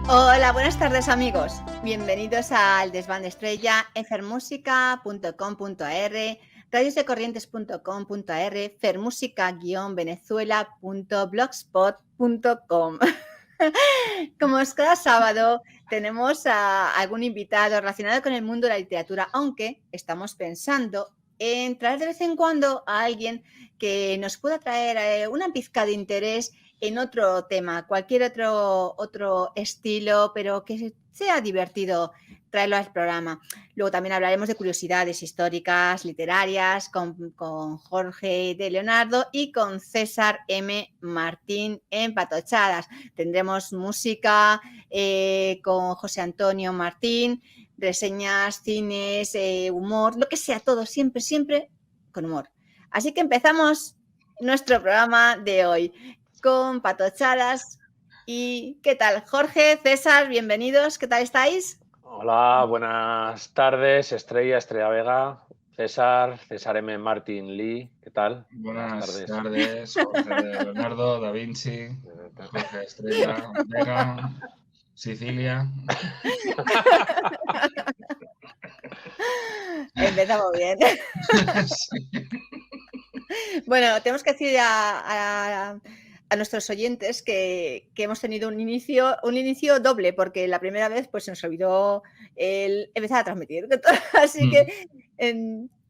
Hola, buenas tardes amigos. Bienvenidos al Desván de Estrella, fermusica.com.ar, radiosdecorrientes.com.ar, fermusica-venezuela.blogspot.com. Como es cada sábado, tenemos a algún invitado relacionado con el mundo de la literatura, aunque estamos pensando en traer de vez en cuando a alguien que nos pueda traer una pizca de interés en otro tema, cualquier otro estilo, pero que sea divertido traerlo al programa. Luego también hablaremos de curiosidades históricas, literarias, con Jorge de Leonardo y con César M. Martín en Patochadas. Tendremos música con José Antonio Martín, reseñas, cines, humor, lo que sea, todo siempre con humor. Así que empezamos nuestro programa de hoy con Patochadas. ¿Y qué tal? Jorge, César, bienvenidos. ¿Qué tal estáis? Hola, buenas tardes, Estrella Vega, César M. Martin Lee, ¿qué tal? Buenas tardes, Jorge de Leonardo, Da Vinci, Jorge Estrella Vega, Sicilia. Empezamos bien. Sí. Bueno, tenemos que decir a nuestros oyentes que hemos tenido un inicio doble, porque la primera vez pues se nos olvidó empezar a transmitir. Así que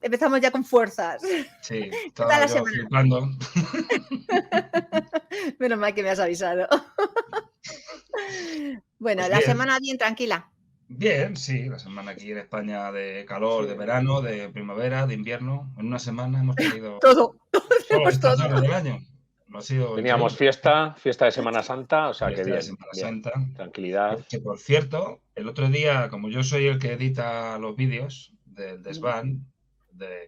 empezamos ya con fuerzas. Sí, estaba yo flipando. Menos mal que me has avisado. Bueno, Pues la semana bien tranquila. Bien, sí, la semana aquí en España de calor, sí, de verano, de primavera, de invierno. En una semana hemos tenido todo. Solo estas horas del año. No ha sido Teníamos increíble. fiesta de Semana Santa, o sea que bien, de Semana bien. Santa. Tranquilidad. Que por cierto, el otro día, como yo soy el que edita los vídeos del Desván,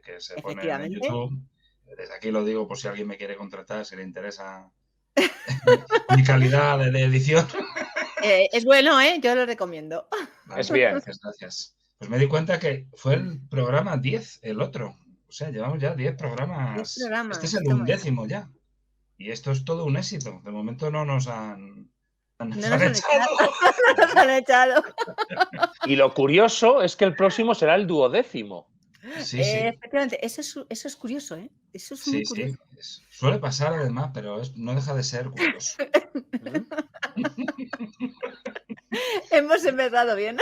que se ponen en YouTube, desde aquí lo digo por si alguien me quiere contratar, si le interesa mi calidad de edición. Es bueno, yo lo recomiendo. Vale, es bien. Gracias. Pues me di cuenta que fue el programa 10, el otro. O sea, llevamos ya 10 programas. Este es el 11º ya. Y esto es todo un éxito. De momento no nos han echado. Y lo curioso es que el próximo será el 12º. Sí. Efectivamente, eso es curioso, ¿eh? Eso es muy curioso. Sí. Suele pasar además, pero no deja de ser curioso. Hemos empezado bien.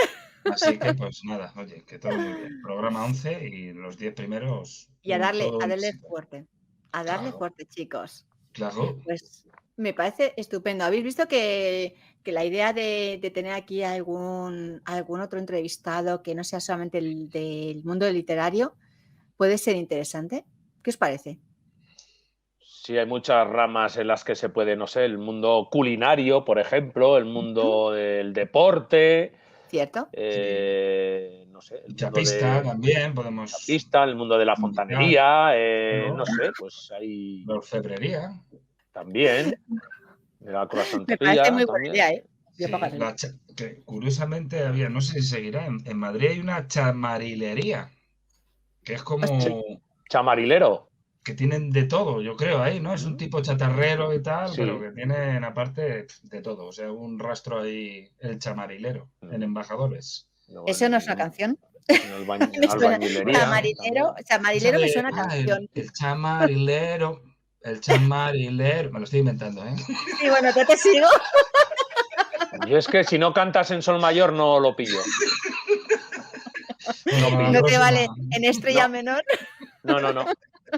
Así que, pues nada, oye, que todo muy bien. Programa 11 y los 10 primeros. Y a darle fuerte. A darle fuerte, chicos. Claro. Pues me parece estupendo. ¿Habéis visto que la idea de tener aquí algún otro entrevistado que no sea solamente el del mundo literario puede ser interesante? ¿Qué os parece? Sí, hay muchas ramas en las que se puede, no sé, el mundo culinario, por ejemplo, el mundo del deporte. ¿Cierto? No sé, el chapista también podemos. Chapista, el mundo de la fontanería, no sé, pues hay. La orfebrería. También. De la croissantería. Me parece muy buena idea, Sí, que curiosamente había, no sé si seguirá, en Madrid hay una chamarilería, que es como. Chamarilero. Que tienen de todo, yo creo, ahí, ¿no? Es un tipo chatarrero y tal, sí, pero que tienen aparte de todo. O sea, un rastro ahí, el chamarilero, en Embajadores. ¿Eso no es una canción? Chamarilero me suena a canción. El chamarilero, me lo estoy inventando, ¿eh? Sí, bueno, te sigo. Yo es que si no cantas en sol mayor no lo pillo. No te vale en estrella menor. No.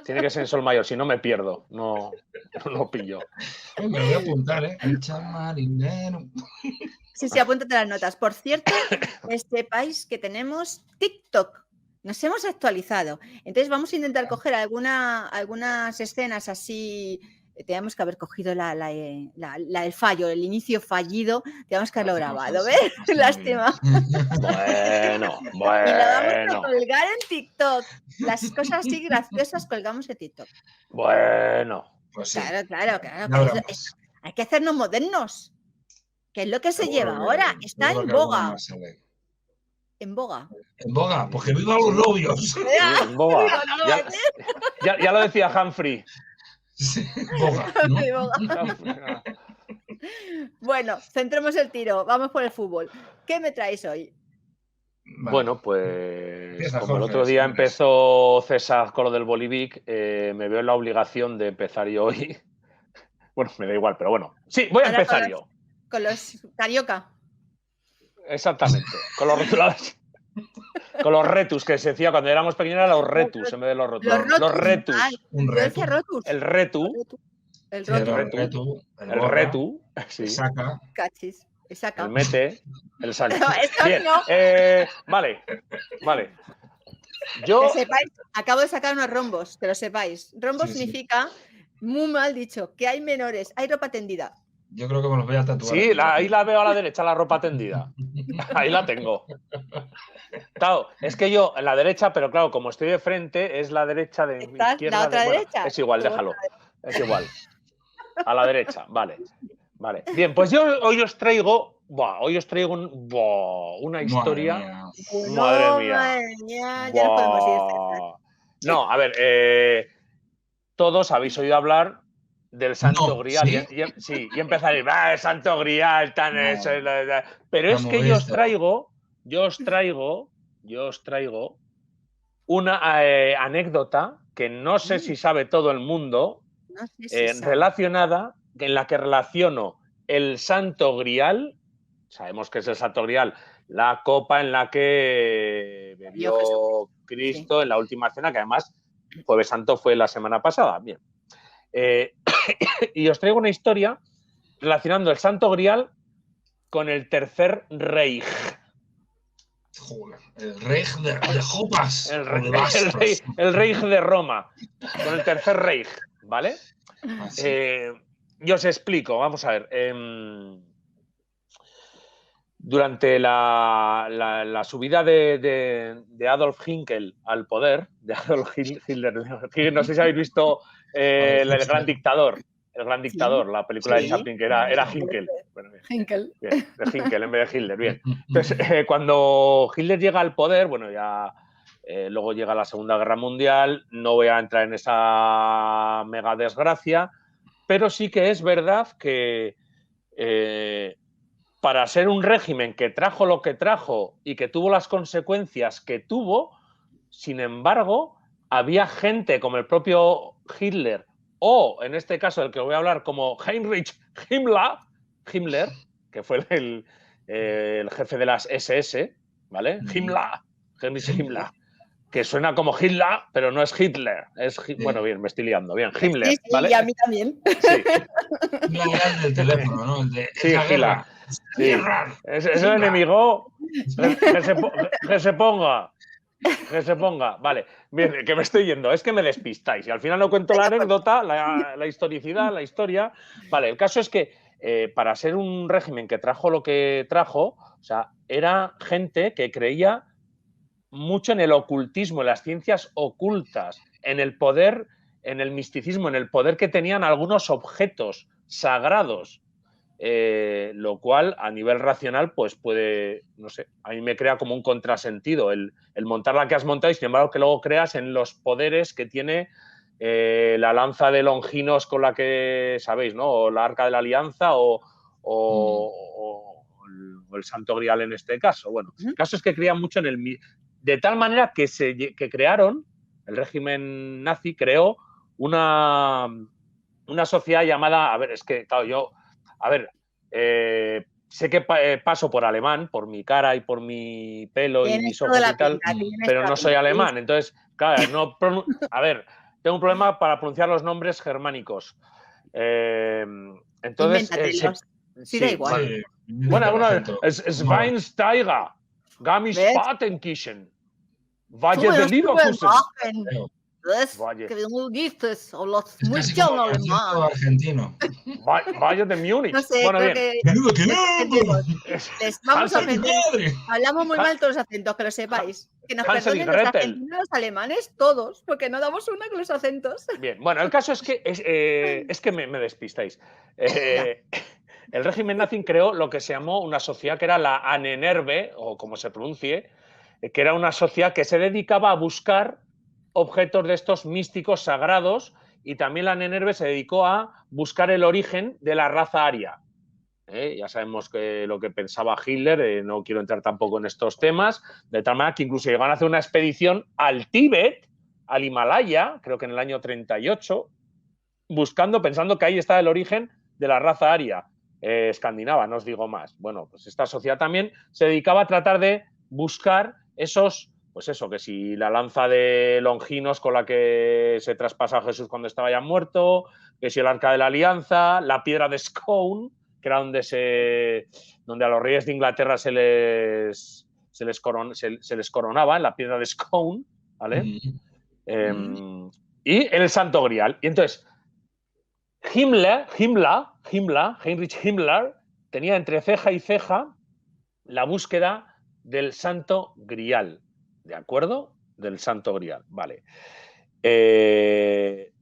Tiene que ser en sol mayor, si no me pierdo. No lo pillo. Me lo voy a apuntar, ¿eh? El chamarilero. Sí, apúntate las notas. Por cierto, sepáis que tenemos TikTok. Nos hemos actualizado. Entonces vamos a intentar coger algunas escenas así. Teníamos que haber cogido el fallo, el inicio fallido. Teníamos que haberlo grabado, ¿ves? Lástima. Bueno. Y lo vamos a colgar en TikTok. Las cosas así graciosas colgamos en TikTok. Bueno. Pues sí. Claro. Hay que hacernos modernos. Que es lo que se lleva ahora. Está en boga. En boga. En boga, porque viva los novios. Sí, en boga. Ya lo decía Humphrey. Sí, boga, ¿no? Bueno, centremos el tiro. Vamos por el fútbol. ¿Qué me traéis hoy? Vale. Bueno, pues Empieza, como el Jorge, otro día si quieres. empezó César con lo del Bolivic, me veo en la obligación de empezar yo hoy. Bueno, me da igual, pero bueno. Sí, voy a Ahora empezar yo. con los carioca. Exactamente. Con los rotulados. Con los retus, que se decía cuando éramos pequeños, eran los retus en vez de los rotus. Los retus. Ay, Un yo decía retu. rotus. El retu. El Sí, era rotus. el retu, El retu. Sí. el saca. Cachis. Saca. El mete. El salto. No, eso Bien. no. Vale. Yo. Que sepáis, acabo de sacar unos rombos, que lo sepáis. Rombos Sí, sí. significa, muy mal dicho, que hay menores, hay ropa tendida. Yo creo que me los voy a tatuar. Sí, ahí la veo a la derecha, la ropa tendida. Ahí la tengo. Claro, es que yo en la derecha, pero claro, como estoy de frente, es la derecha de ¿Estás izquierda. la otra derecha? Es igual, déjalo. Es igual. A la derecha, vale. Bien, pues yo hoy os traigo. Una historia. Madre mía. Ya nos podemos ir, César. No, a ver, todos habéis oído hablar del Santo Grial. ¿sí? Sí, y empezaréis, el Santo Grial, tan No. eso. Pero es que yo os traigo una anécdota que no sé si sabe todo el mundo, No sé si sabe. relacionada, en la que relaciono el Santo Grial. Sabemos que es el Santo Grial, la copa en la que bebió Cristo en la última cena, que además Jueves Santo fue la semana pasada. Bien. Y os traigo una historia relacionando el Santo Grial con el Tercer Reich. Joder, el Reich de copas. El Reich de Roma, con el Tercer Reich, ¿vale? Yo os explico, vamos a ver. Durante la subida de Adolf Hitler al poder, de Adolf Hitler, no sé si habéis visto el Gran Dictador. El Gran Dictador, la película de Chaplin, que era Hinkel. Bueno, Hinkel. Bien, de Hinkel en vez de Hitler, bien. Entonces, cuando Hitler llega al poder, bueno, ya luego llega la Segunda Guerra Mundial, no voy a entrar en esa mega desgracia, pero sí que es verdad que para ser un régimen que trajo lo que trajo y que tuvo las consecuencias que tuvo, sin embargo, había gente como el propio Hitler, o en este caso el que voy a hablar como Heinrich Himmler, que fue el jefe de las SS, ¿vale? Heinrich Himmler, que suena como Hitler, pero no es Hitler. Bueno, bien, me estoy liando. Bien, Himmler, sí, ¿vale? Y a mí también. Sí. El del teléfono, ¿no? El de sí, Hitler. Sí. Es el enemigo. Que se ponga. Que se ponga. Vale, bien, que me estoy yendo. Es que me despistáis. Y al final no cuento la anécdota, la historicidad, la historia. Vale, el caso es que para ser un régimen que trajo lo que trajo, o sea, era gente que creía mucho en el ocultismo, en las ciencias ocultas, en el poder, en el misticismo, en el poder que tenían algunos objetos sagrados. Lo cual a nivel racional pues puede, no sé, a mí me crea como un contrasentido el montar la que has montado y sin embargo que luego creas en los poderes que tiene la lanza de Longinos con la que, sabéis, ¿no? O la Arca de la Alianza o el Santo Grial en este caso. Bueno, el caso es que creían mucho en el... De tal manera que crearon, el régimen nazi creó una sociedad llamada, a ver, es que, claro, yo... A ver, sé que paso por alemán, por mi cara y por mi pelo y mis ojos y tal, pero no soy alemán. Entonces, claro, a ver, tengo un problema para pronunciar los nombres germánicos. Entonces, sí, da igual. Bueno, Schweinsteiger, Garmisch-Partenkirchen, Valle de Leverkusen. Que no dices, o los es muy casi como argentino. Valle de Múnich. No sé, bueno, creo bien. Vamos a aprender. Hablamos muy mal todos los acentos, que lo sepáis. Que nos perdonen los argentinos, los alemanes, todos, porque no damos una con los acentos. Bien, bueno, el caso es que es que me despistáis. El régimen nazi creó lo que se llamó una sociedad que era la Ahnenerbe, o como se pronuncie, que era una sociedad que se dedicaba a buscar objetos de estos místicos sagrados, y también la Ahnenerbe se dedicó a buscar el origen de la raza aria. Ya sabemos lo que pensaba Hitler, no quiero entrar tampoco en estos temas, de tal manera que incluso llegaron a hacer una expedición al Tíbet, al Himalaya, creo que en el año 38, pensando que ahí está el origen de la raza aria escandinava, no os digo más. Bueno, pues esta sociedad también se dedicaba a tratar de buscar esos, pues eso, que si la lanza de Longinos con la que se traspasa a Jesús cuando estaba ya muerto, que si el arca de la alianza, la piedra de Scone, que era donde a los reyes de Inglaterra se les coronaba, en la piedra de Scone, ¿vale? Y el Santo Grial. Y entonces, Heinrich Himmler, tenía entre ceja y ceja la búsqueda del Santo Grial. ¿De acuerdo? Del Santo Grial, vale. De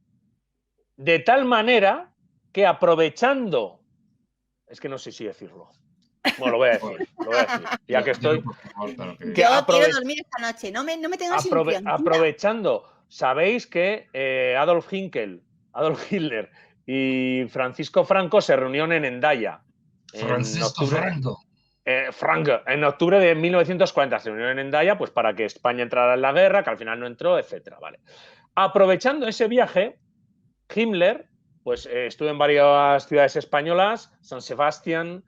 tal manera que aprovechando... Es que no sé si decirlo. Bueno, lo voy a decir. Ya que estoy... Yo quiero dormir esta noche. No me tengas ilusión. Aprovechando, sabéis que Adolf Hitler y Francisco Franco se reunieron en Hendaya. En octubre de 1940 se reunieron en Hendaya, pues para que España entrara en la guerra, que al final no entró, etcétera. Vale. Aprovechando ese viaje, Himmler pues estuvo en varias ciudades españolas, San Sebastián,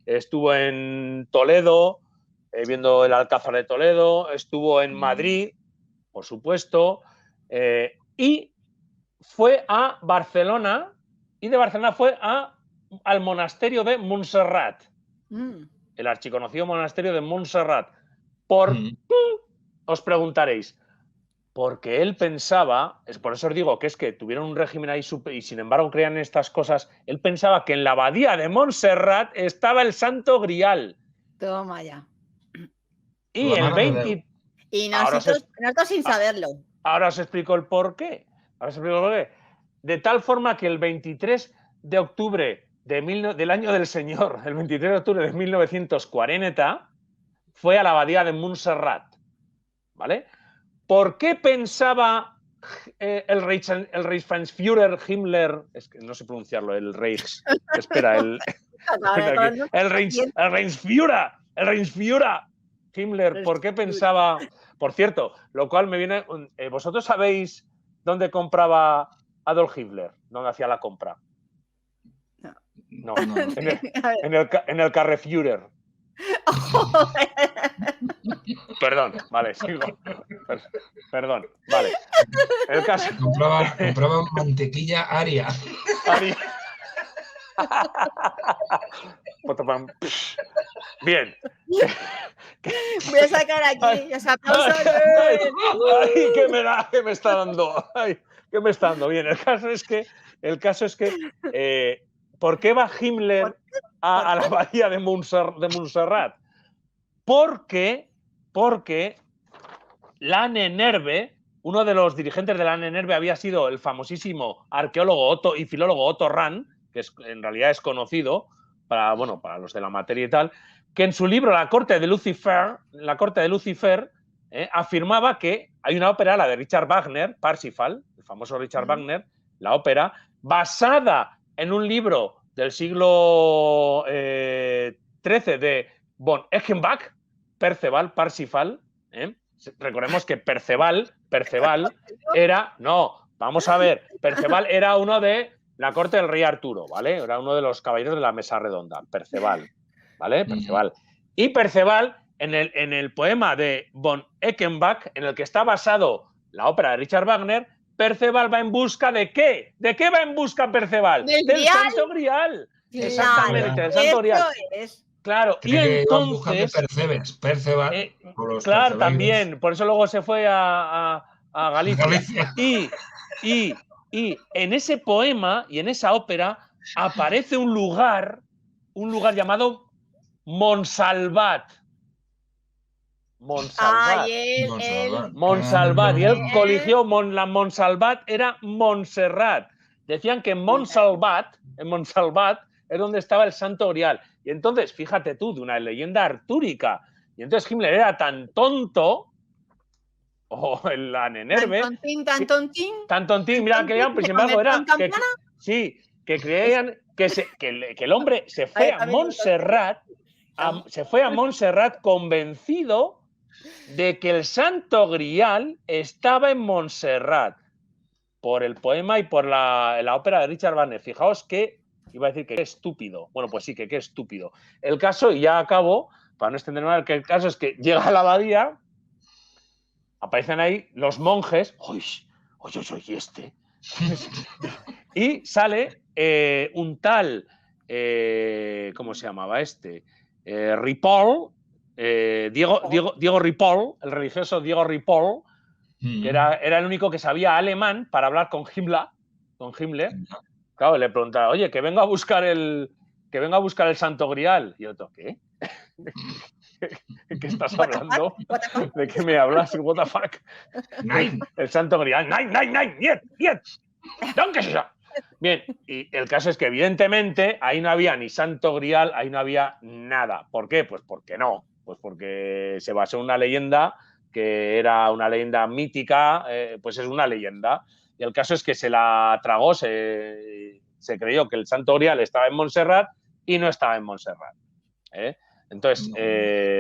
estuvo en Toledo, viendo el Alcázar de Toledo, estuvo en Madrid, por supuesto, y fue a Barcelona, y de Barcelona fue al monasterio de Montserrat, el archiconocido monasterio de Montserrat. Os preguntaréis, porque él pensaba, por eso os digo que es que tuvieron un régimen ahí y sin embargo creían en estas cosas, él pensaba que en la abadía de Montserrat estaba el Santo Grial. Toma ya. Y el 20... Y nosotros sin saberlo. Ahora os explico el porqué. De tal forma que el 23 de octubre del año del Señor, el 23 de octubre de 1940, fue a la abadía de Montserrat. ¿Vale? ¿Por qué pensaba el Reichsführer Himmler? Es que no sé pronunciarlo, el Reich. Espera, el Reichsführer Himmler. ¿Por qué pensaba? Por cierto, lo cual me viene. ¿Vosotros sabéis dónde compraba Adolf Hitler? ¿Dónde hacía la compra? No. En el Carreführer. Perdón, vale, sigo. Perdón, vale. El caso... compraba mantequilla aria. Bien. Voy a sacar aquí los aplausos. Ay, ¿qué me está dando? Ay, ¿qué me está dando? Bien, el caso es que ¿por qué va Himmler a la abadía de Montserrat? Porque la Ahnenerbe, uno de los dirigentes de la Ahnenerbe había sido el famosísimo arqueólogo y filólogo Otto Rahn, que en realidad es conocido para los de la materia y tal, que en su libro La corte de Lucifer, afirmaba que hay una ópera, la de Richard Wagner, Parsifal, el famoso Richard Wagner, la ópera, basada en un libro del siglo XIII de von Eschenbach, Perceval, Parsifal. Recordemos que Perceval era... No, vamos a ver. Perceval era uno de la corte del rey Arturo, ¿vale? Era uno de los caballeros de la mesa redonda. Perceval, ¿vale? Perceval. Y Perceval, en el poema de von Eschenbach, en el que está basado la ópera de Richard Wagner, Perceval va en busca ¿de qué? ¿De qué va en busca Perceval? Del Santo Grial. Exactamente, del Santo Grial. Claro, y entonces... Perceval. Claro, también. Por eso luego se fue a Galicia. Y en ese poema y en esa ópera aparece un lugar llamado Montsalvat. Montsalvat. Y él coligió, la Montsalvat era Montserrat. Decían que en Montsalvat es donde estaba el Santo Grial. Y entonces, fíjate tú, de una leyenda artúrica. Y entonces Himmler era tan tonto, el Ahnenerbe. Tan tontín. Mira que sin embargo era. Sí, que creían que el hombre se fue a Montserrat, se fue a Montserrat convencido de que el Santo Grial estaba en Montserrat por el poema y por la ópera de Richard Wagner. Fijaos que iba a decir que qué estúpido. Bueno, pues sí, que qué estúpido. El caso, y ya acabo, para no extender más, que el caso es que llega a la abadía, aparecen ahí los monjes, ¡oye, este! Y sale un tal, ¿cómo se llamaba este? Ripoll, Diego Ripoll, el religioso Diego Ripoll, que era el único que sabía alemán para hablar con Himmler. Claro, le preguntaba, oye, que venga a buscar el Santo Grial. Y otro, ¿qué? ¿Qué estás hablando? ¿De qué me hablas? What the fuck? El Santo Grial. Nein, niet. Danke schön. Bien, y el caso es que evidentemente ahí no había ni Santo Grial, ahí no había nada. ¿Por qué? Pues porque no. Pues porque se basó en una leyenda que era una leyenda mítica, pues es una leyenda. Y el caso es que se la tragó, se creyó que el Santo Grial estaba en Montserrat y no estaba en Montserrat. Entonces,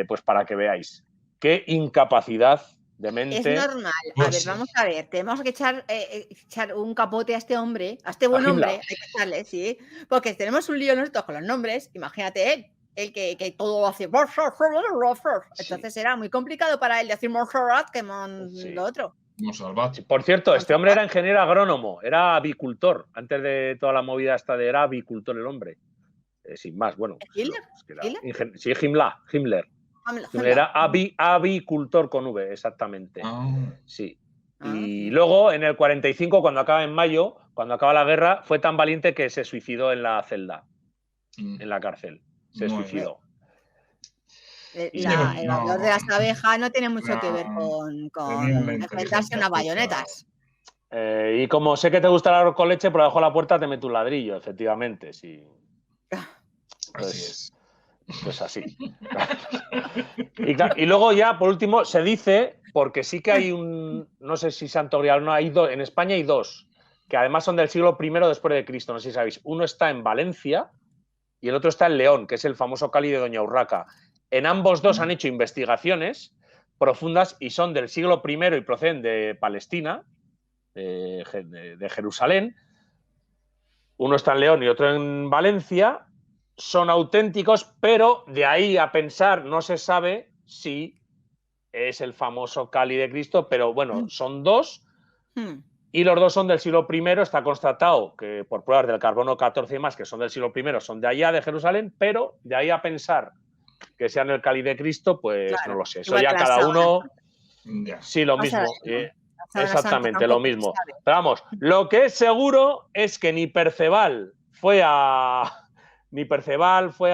pues para que veáis qué incapacidad de mente. Es normal. A ver, vamos a ver. Tenemos que echar un capote a este hombre, a este buen hombre. Hay que echarle, sí. Porque tenemos un lío nosotros con los nombres. Imagínate él que todo lo hace. Entonces era muy complicado para él decir Montserrat que lo otro. Por cierto, este hombre era ingeniero agrónomo, era avicultor. Antes de toda la movida esta era avicultor el hombre. Sin más, bueno. ¿Hitler? Sí, Himmler. Era avicultor con V, exactamente. Sí. Y luego, en el 45, cuando acaba en mayo, cuando acaba la guerra, fue tan valiente que se suicidó en la celda, en la cárcel. Se suicidó. El valor de las abejas no tiene mucho que ver con enfrentarse a unas bayonetas. Y como sé que te gusta el arroz con leche, por debajo de la puerta te meto un ladrillo, efectivamente, sí. Así es. Pues así. Y luego ya, por último, se dice, porque sí que hay no sé si Santo Grial no, en España hay dos, que además son del siglo I después de Cristo, no sé si sabéis. Uno está en Valencia y el otro está en León, que es el famoso Cáliz de Doña Urraca. En ambos dos han hecho investigaciones profundas y son del siglo I y proceden de Palestina, de Jerusalén. Uno está en León y otro en Valencia. Son auténticos, pero de ahí a pensar no se sabe si es el famoso Cáliz de Cristo, pero bueno, son dos y los dos son del siglo I. Está constatado que por pruebas del carbono 14 y más, que son del siglo I, son de allá, de Jerusalén, pero de ahí a pensar que sean el Cáliz de Cristo, pues claro, no lo sé. Eso ya cada uno... Sí, lo mismo. Exactamente, lo mismo. Pero vamos, lo que es seguro es que ni Perceval fue a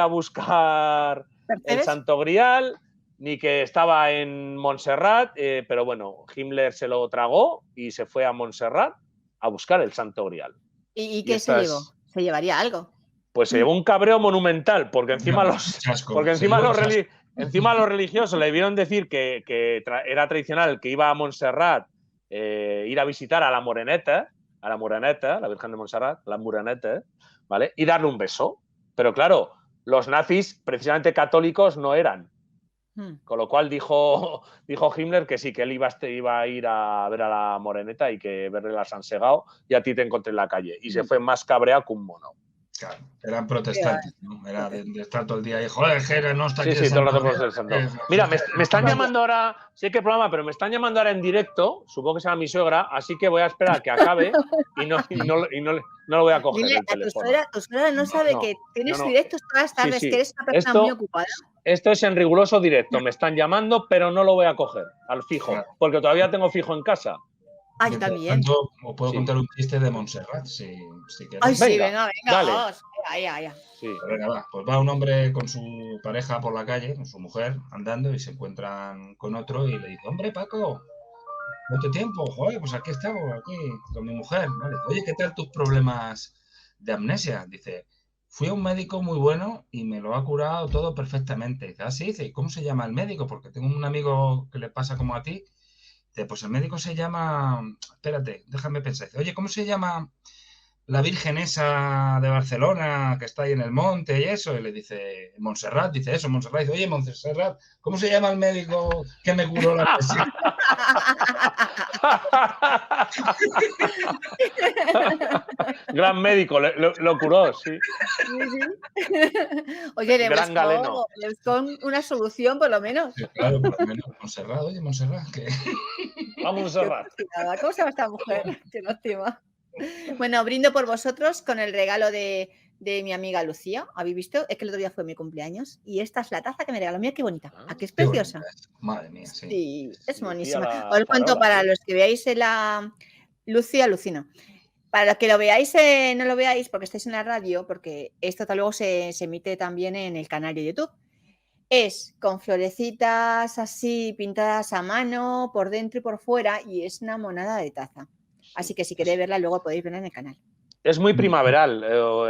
buscar el Santo Grial, ni que estaba en Montserrat, pero bueno, Himmler se lo tragó y se fue a Montserrat a buscar el Santo Grial. ¿Y qué se llevó? ¿Se llevaría algo? Pues se llevó un cabreo monumental, porque encima los religiosos le debieron decir que era tradicional el que iba a Montserrat ir a visitar a la Moreneta, la Virgen de Montserrat, la Moreneta, ¿vale? Y darle un beso. Pero claro, los nazis, precisamente católicos, no eran. Con lo cual dijo Himmler que sí, que él iba a ir a ver a la Moreneta y que verle la San Segao y a ti te encontré en la calle. Y se fue más cabreado que un mono. Claro, eran protestantes, ¿no? Era de estar todo el día ahí, joder, Jera, no está aquí. Sí, todo el rato por ser santo. Mira, me están llamando ahora, sé qué programa, pero me están llamando ahora en directo, supongo que será mi suegra, así que voy a esperar a que acabe y no lo voy a coger el teléfono. Tu suegra no sabe que tienes directos todas las tardes, que eres una persona muy ocupada. Esto es en riguroso directo, me están llamando, pero no lo voy a coger al fijo, porque todavía tengo fijo en casa. Ah, yo también. Os puedo contar un chiste de Montserrat, si queréis. Ay, sí, venga, dale. Vamos. Ahí. Sí. Venga, va. Pues va un hombre con su pareja por la calle, con su mujer, andando, y se encuentran con otro y le dice, hombre, Paco, ¿cuánto tiempo? Joder, pues aquí estamos, aquí, con mi mujer. Vale. Oye, ¿qué tal tus problemas de amnesia? Dice, fui a un médico muy bueno y me lo ha curado todo perfectamente. Dice, sí, dice, ¿y cómo se llama el médico? Porque tengo un amigo que le pasa como a ti. Pues el médico se llama... Espérate, déjame pensar. Dice, oye, ¿cómo se llama la Virgen esa de Barcelona que está ahí en el monte y eso? Y le dice, Montserrat, dice eso, Montserrat, dice, oye, Montserrat, ¿cómo se llama el médico que me curó la presión? Gran médico, lo curó, sí. Oye, Gran galeno. le buscó una solución, por lo menos. Sí, claro, por lo menos Montserrat, oye, Montserrat, que... Vamos, Serrat. ¿Cómo se llama esta mujer? Qué lástima. Bueno, brindo por vosotros con el regalo de mi amiga Lucía. ¿Habéis visto? Es que el otro día fue mi cumpleaños y esta es la taza que me regaló. Mira qué bonita. ¿A qué es preciosa? Madre mía, sí. Sí, es Lucía buenísima. Os cuento farola, para sí. los que veáis en la Lucía alucina. Para los que lo veáis, no lo veáis porque estáis en la radio, porque esto luego se emite también en el canal de YouTube. Es con florecitas así pintadas a mano, por dentro y por fuera, y es una monada de taza. Así que si queréis verla, luego podéis verla en el canal. Es muy primaveral.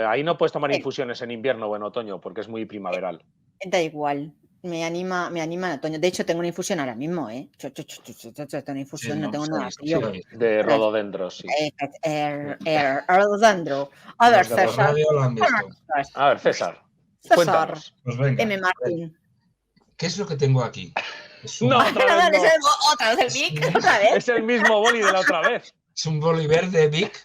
Ahí no puedes tomar infusiones en invierno o en otoño porque es muy primaveral. Da igual. Me anima en otoño. De hecho, tengo una infusión ahora mismo, ¿eh? Tengo una infusión, no tengo nada frío. De rododendros, sí. Rododendro. A ver, César. A ver, César. César. Pues venga. M. Martín. ¿Qué es lo que tengo aquí? No, otra vez no. Otra vez el Vic, otra vez. Es el mismo boli de la otra vez. Es un boli verde Bic,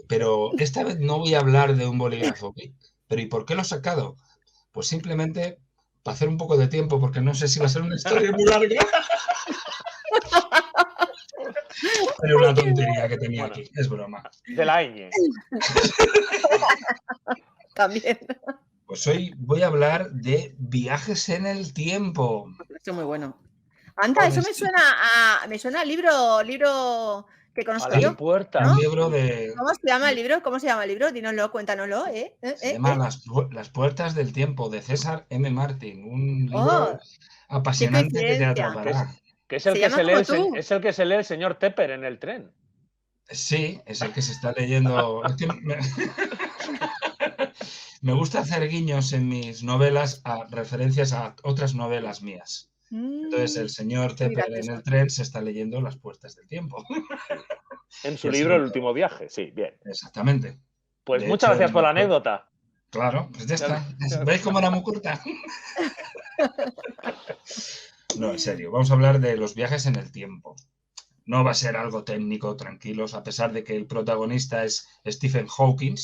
pero esta vez no voy a hablar de un bolígrafo Bic. ¿Pero y por qué lo he sacado? Pues simplemente para hacer un poco de tiempo, porque no sé si va a ser una historia muy larga. Era una tontería que tenía aquí, es broma. De la ñ. También. Pues hoy voy a hablar de viajes en el tiempo. Eso es muy bueno. Anda, eso me suena a libro que conozco yo. ¿No? Un libro de... ¿Cómo se llama el libro? ¿Cómo se llama el libro? Dínoslo, cuéntanoslo. Se llama Las puertas del tiempo, de César M. Martin. Un libro apasionante que te atrapará. Que es el que se lee el señor Tepper en el tren. Sí, es el que se está leyendo. Es que me gusta hacer guiños en mis novelas a referencias a otras novelas mías. Entonces el señor Tepper en el tren se está leyendo Las puertas del tiempo. En su libro El último viaje, sí, bien. Exactamente. Pues muchas gracias por la anécdota. Claro, pues ya está. ¿Veis cómo era muy corta? No, en serio, vamos a hablar de los viajes en el tiempo. No va a ser algo técnico, tranquilos, a pesar de que el protagonista es Stephen Hawking,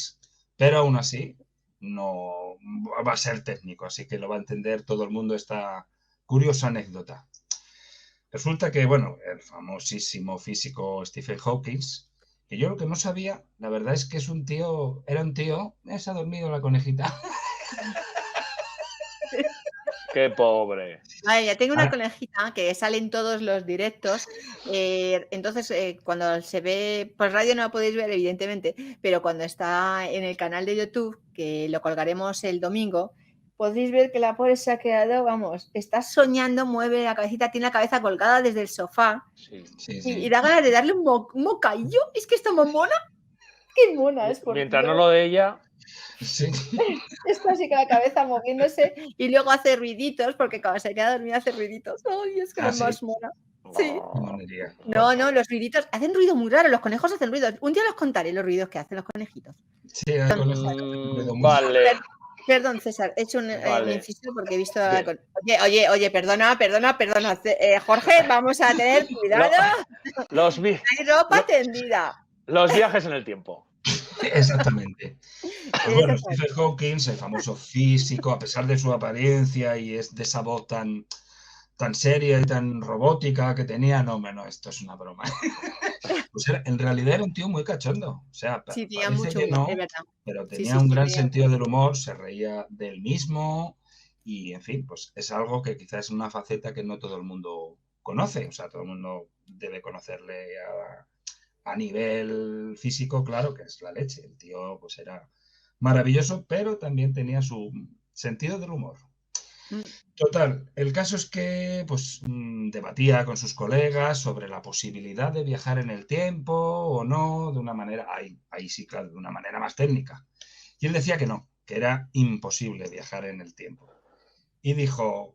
pero aún así no va a ser técnico, así que lo va a entender todo el mundo esta curiosa anécdota. Resulta que, bueno, el famosísimo físico Stephen Hawking, que yo lo que no sabía, la verdad es que es un tío, se ha dormido la conejita. Qué pobre. Vale, ya tengo una conejita que sale en todos los directos. Entonces, cuando se ve por radio no la podéis ver, evidentemente, pero cuando está en el canal de YouTube, que lo colgaremos el domingo, podéis ver que la pobre se ha quedado, vamos, está soñando, mueve la cabecita, tiene la cabeza colgada desde el sofá. Sí. Y da ganas de darle un mocadillo. Es que está muy mona. Qué mona es. Mientras no lo de ella. Sí. Está así con la cabeza moviéndose y luego hace ruiditos, porque cuando se queda dormida hace ruiditos. Ay, es que es más mona. Sí. No, los ruiditos hacen ruido muy raro. Los conejos hacen ruidos. Un día los contaré los ruidos que hacen los conejitos. Sí, vale. Perdón, César, he hecho un inciso porque he visto. Oye, perdona. Jorge, vamos a tener cuidado. Hay ropa tendida. Los viajes en el tiempo. Exactamente. Pues bueno, Stephen Hawking, el famoso físico, a pesar de su apariencia y es de esa voz tan seria y tan robótica que tenía, no, esto es una broma. Pues en realidad era un tío muy cachondo. O sea, sí, tenía mucho humor, es verdad. Pero tenía un gran sentido del humor, se reía del mismo y, en fin, pues es algo que quizás es una faceta que no todo el mundo conoce. O sea, todo el mundo debe conocerle a nivel físico, claro, que es la leche. El tío pues era maravilloso, pero también tenía su sentido del humor. Total, el caso es que pues debatía con sus colegas sobre la posibilidad de viajar en el tiempo o no, de una manera, ahí sí, claro, de una manera más técnica. Y él decía que no, que era imposible viajar en el tiempo. Y dijo,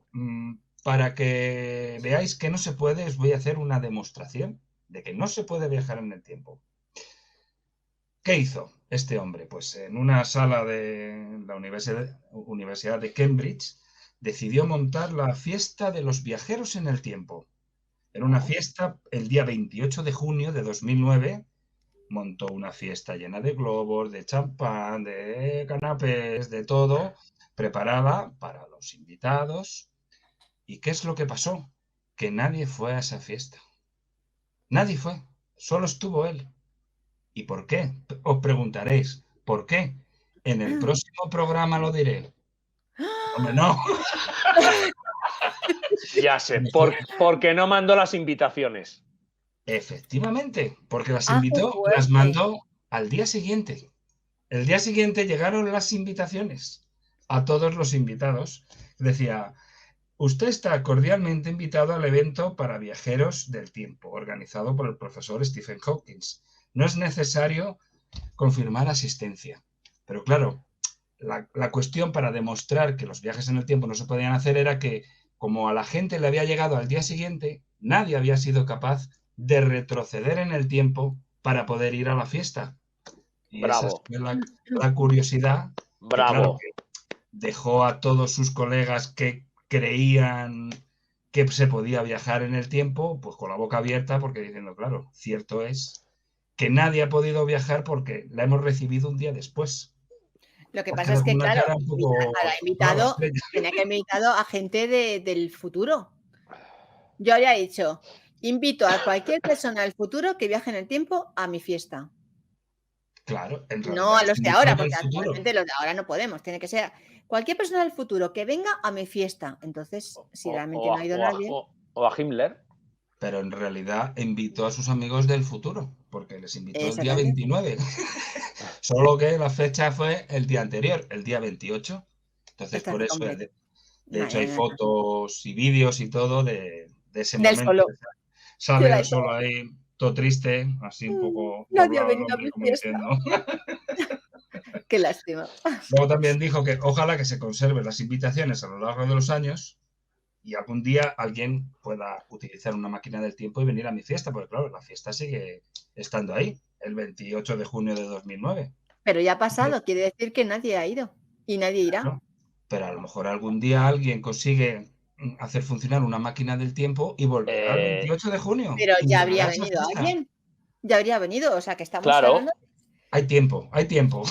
para que veáis que no se puede, os voy a hacer una demostración de que no se puede viajar en el tiempo. ¿Qué hizo? este hombre? Pues en una sala de la Universidad de Cambridge decidió montar la fiesta de los viajeros en el tiempo. En una fiesta, el día 28 de junio de 2009, montó una fiesta llena de globos, de champán, de canapés, de todo, preparada para los invitados. ¿Y qué es lo que pasó? Que nadie fue a esa fiesta. Nadie fue, solo estuvo él. ¿Y por qué? Os preguntaréis, ¿por qué? En el próximo programa lo diré. Hombre, no. Ya sé, porque no mandó las invitaciones. Efectivamente, porque las qué fuerte. las mandó al día siguiente. El día siguiente llegaron las invitaciones a todos los invitados. Decía, usted está cordialmente invitado al evento para viajeros del tiempo, organizado por el profesor Stephen Hawking. No es necesario confirmar asistencia. Pero claro, la cuestión para demostrar que los viajes en el tiempo no se podían hacer era que, como a la gente le había llegado al día siguiente, nadie había sido capaz de retroceder en el tiempo para poder ir a la fiesta. Y Bravo. esa es la curiosidad. Bravo. Que, claro, que dejó a todos sus colegas que creían que se podía viajar en el tiempo, pues con la boca abierta, porque diciendo, claro, cierto es que nadie ha podido viajar porque la hemos recibido un día después. Lo que pasa es que, claro, tenía que haber invitado a gente del futuro. Yo habría dicho, invito a cualquier persona del futuro que viaje en el tiempo a mi fiesta. Claro, en realidad, no a los de ahora, porque actualmente los de ahora no podemos. Tiene que ser cualquier persona del futuro que venga a mi fiesta. Entonces, si realmente no ha ido nadie... O a Himmler. Pero en realidad invitó a sus amigos del futuro, porque les invitó el día 29. Solo que la fecha fue el día anterior, el día 28. Entonces, por eso, de hecho, hay fotos y vídeos y todo de ese momento. Solo. Sale el solo ahí, todo triste, así un poco... Nadie ha venido a mi fiesta. Qué lástima. Luego también dijo que ojalá que se conserven las invitaciones a lo largo de los años y algún día alguien pueda utilizar una máquina del tiempo y venir a mi fiesta, porque claro, la fiesta sigue estando ahí, el 28 de junio de 2009. Pero ya ha pasado, quiere decir que nadie ha ido y nadie irá. Claro, pero a lo mejor algún día alguien consigue hacer funcionar una máquina del tiempo y volver al 28 de junio. Pero ya habría venido alguien. Ya habría venido, o sea que estamos hablando... Hay tiempo, hay tiempo.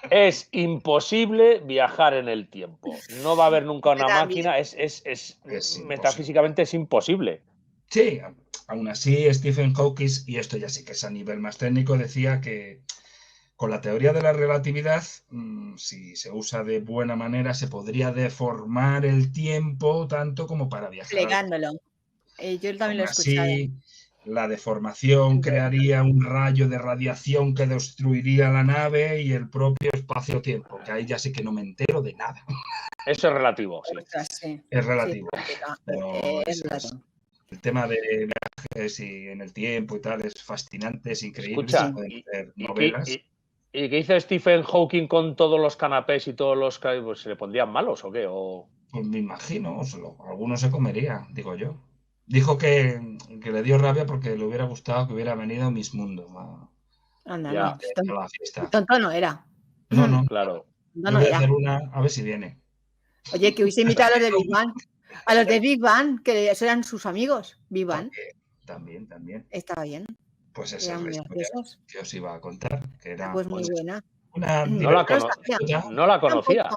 Es imposible viajar en el tiempo. No va a haber nunca una máquina. Es metafísicamente es imposible. Sí, aún así Stephen Hawking, y esto ya sí que es a nivel más técnico, decía que con la teoría de la relatividad, si se usa de buena manera, se podría deformar el tiempo tanto como para viajar. Plegándolo. Yo también lo he escuchado. La deformación crearía un rayo de radiación que destruiría la nave y el propio espacio-tiempo, que ahí ya sí que no me entero de nada. Eso es relativo, sí. Es relativo. Sí, pero el tema de viajes y en el tiempo y tal es fascinante, es increíble. Escucha, ¿y qué hizo Stephen Hawking con todos los canapés y todos los... Pues, ¿se le pondrían malos o qué? Pues me imagino, alguno se comería, digo yo. Dijo que le dio rabia porque le hubiera gustado que hubiera venido Miss Mundo a la fiesta. Tonto no era. No, claro. No voy a hacer una, a ver si viene. Oye, que hubiese invitado a los de Big Bang. A los de Big Bang, que eran sus amigos. Big Bang. También. Estaba bien. Pues esa es la historia que os iba a contar. Que era, pues muy buena. No la conocía.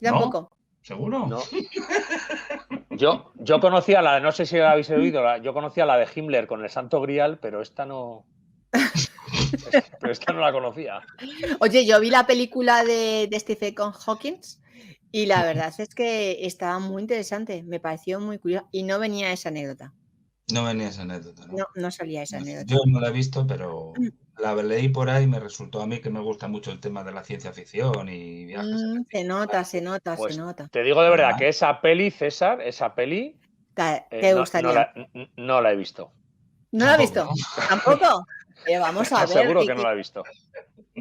Tampoco. ¿Seguro? No. Yo conocía la, no sé si la habéis oído, yo conocía la de Himmler con el Santo Grial, pero esta no. Pero esta no la conocía. Oye, yo vi la película de Stephen Hawking y la verdad es que estaba muy interesante, me pareció muy curioso y no venía esa anécdota. No venía esa anécdota, ¿no? No salía esa anécdota. Yo no la he visto, pero la leí por ahí y me resultó a mí que me gusta mucho el tema de la ciencia ficción y viajes. Se nota. Te digo de verdad que esa peli, César, ¿te gustaría? No la he visto. ¿No la has visto? ¿Tampoco? Pero vamos a ver. Seguro que no la he visto.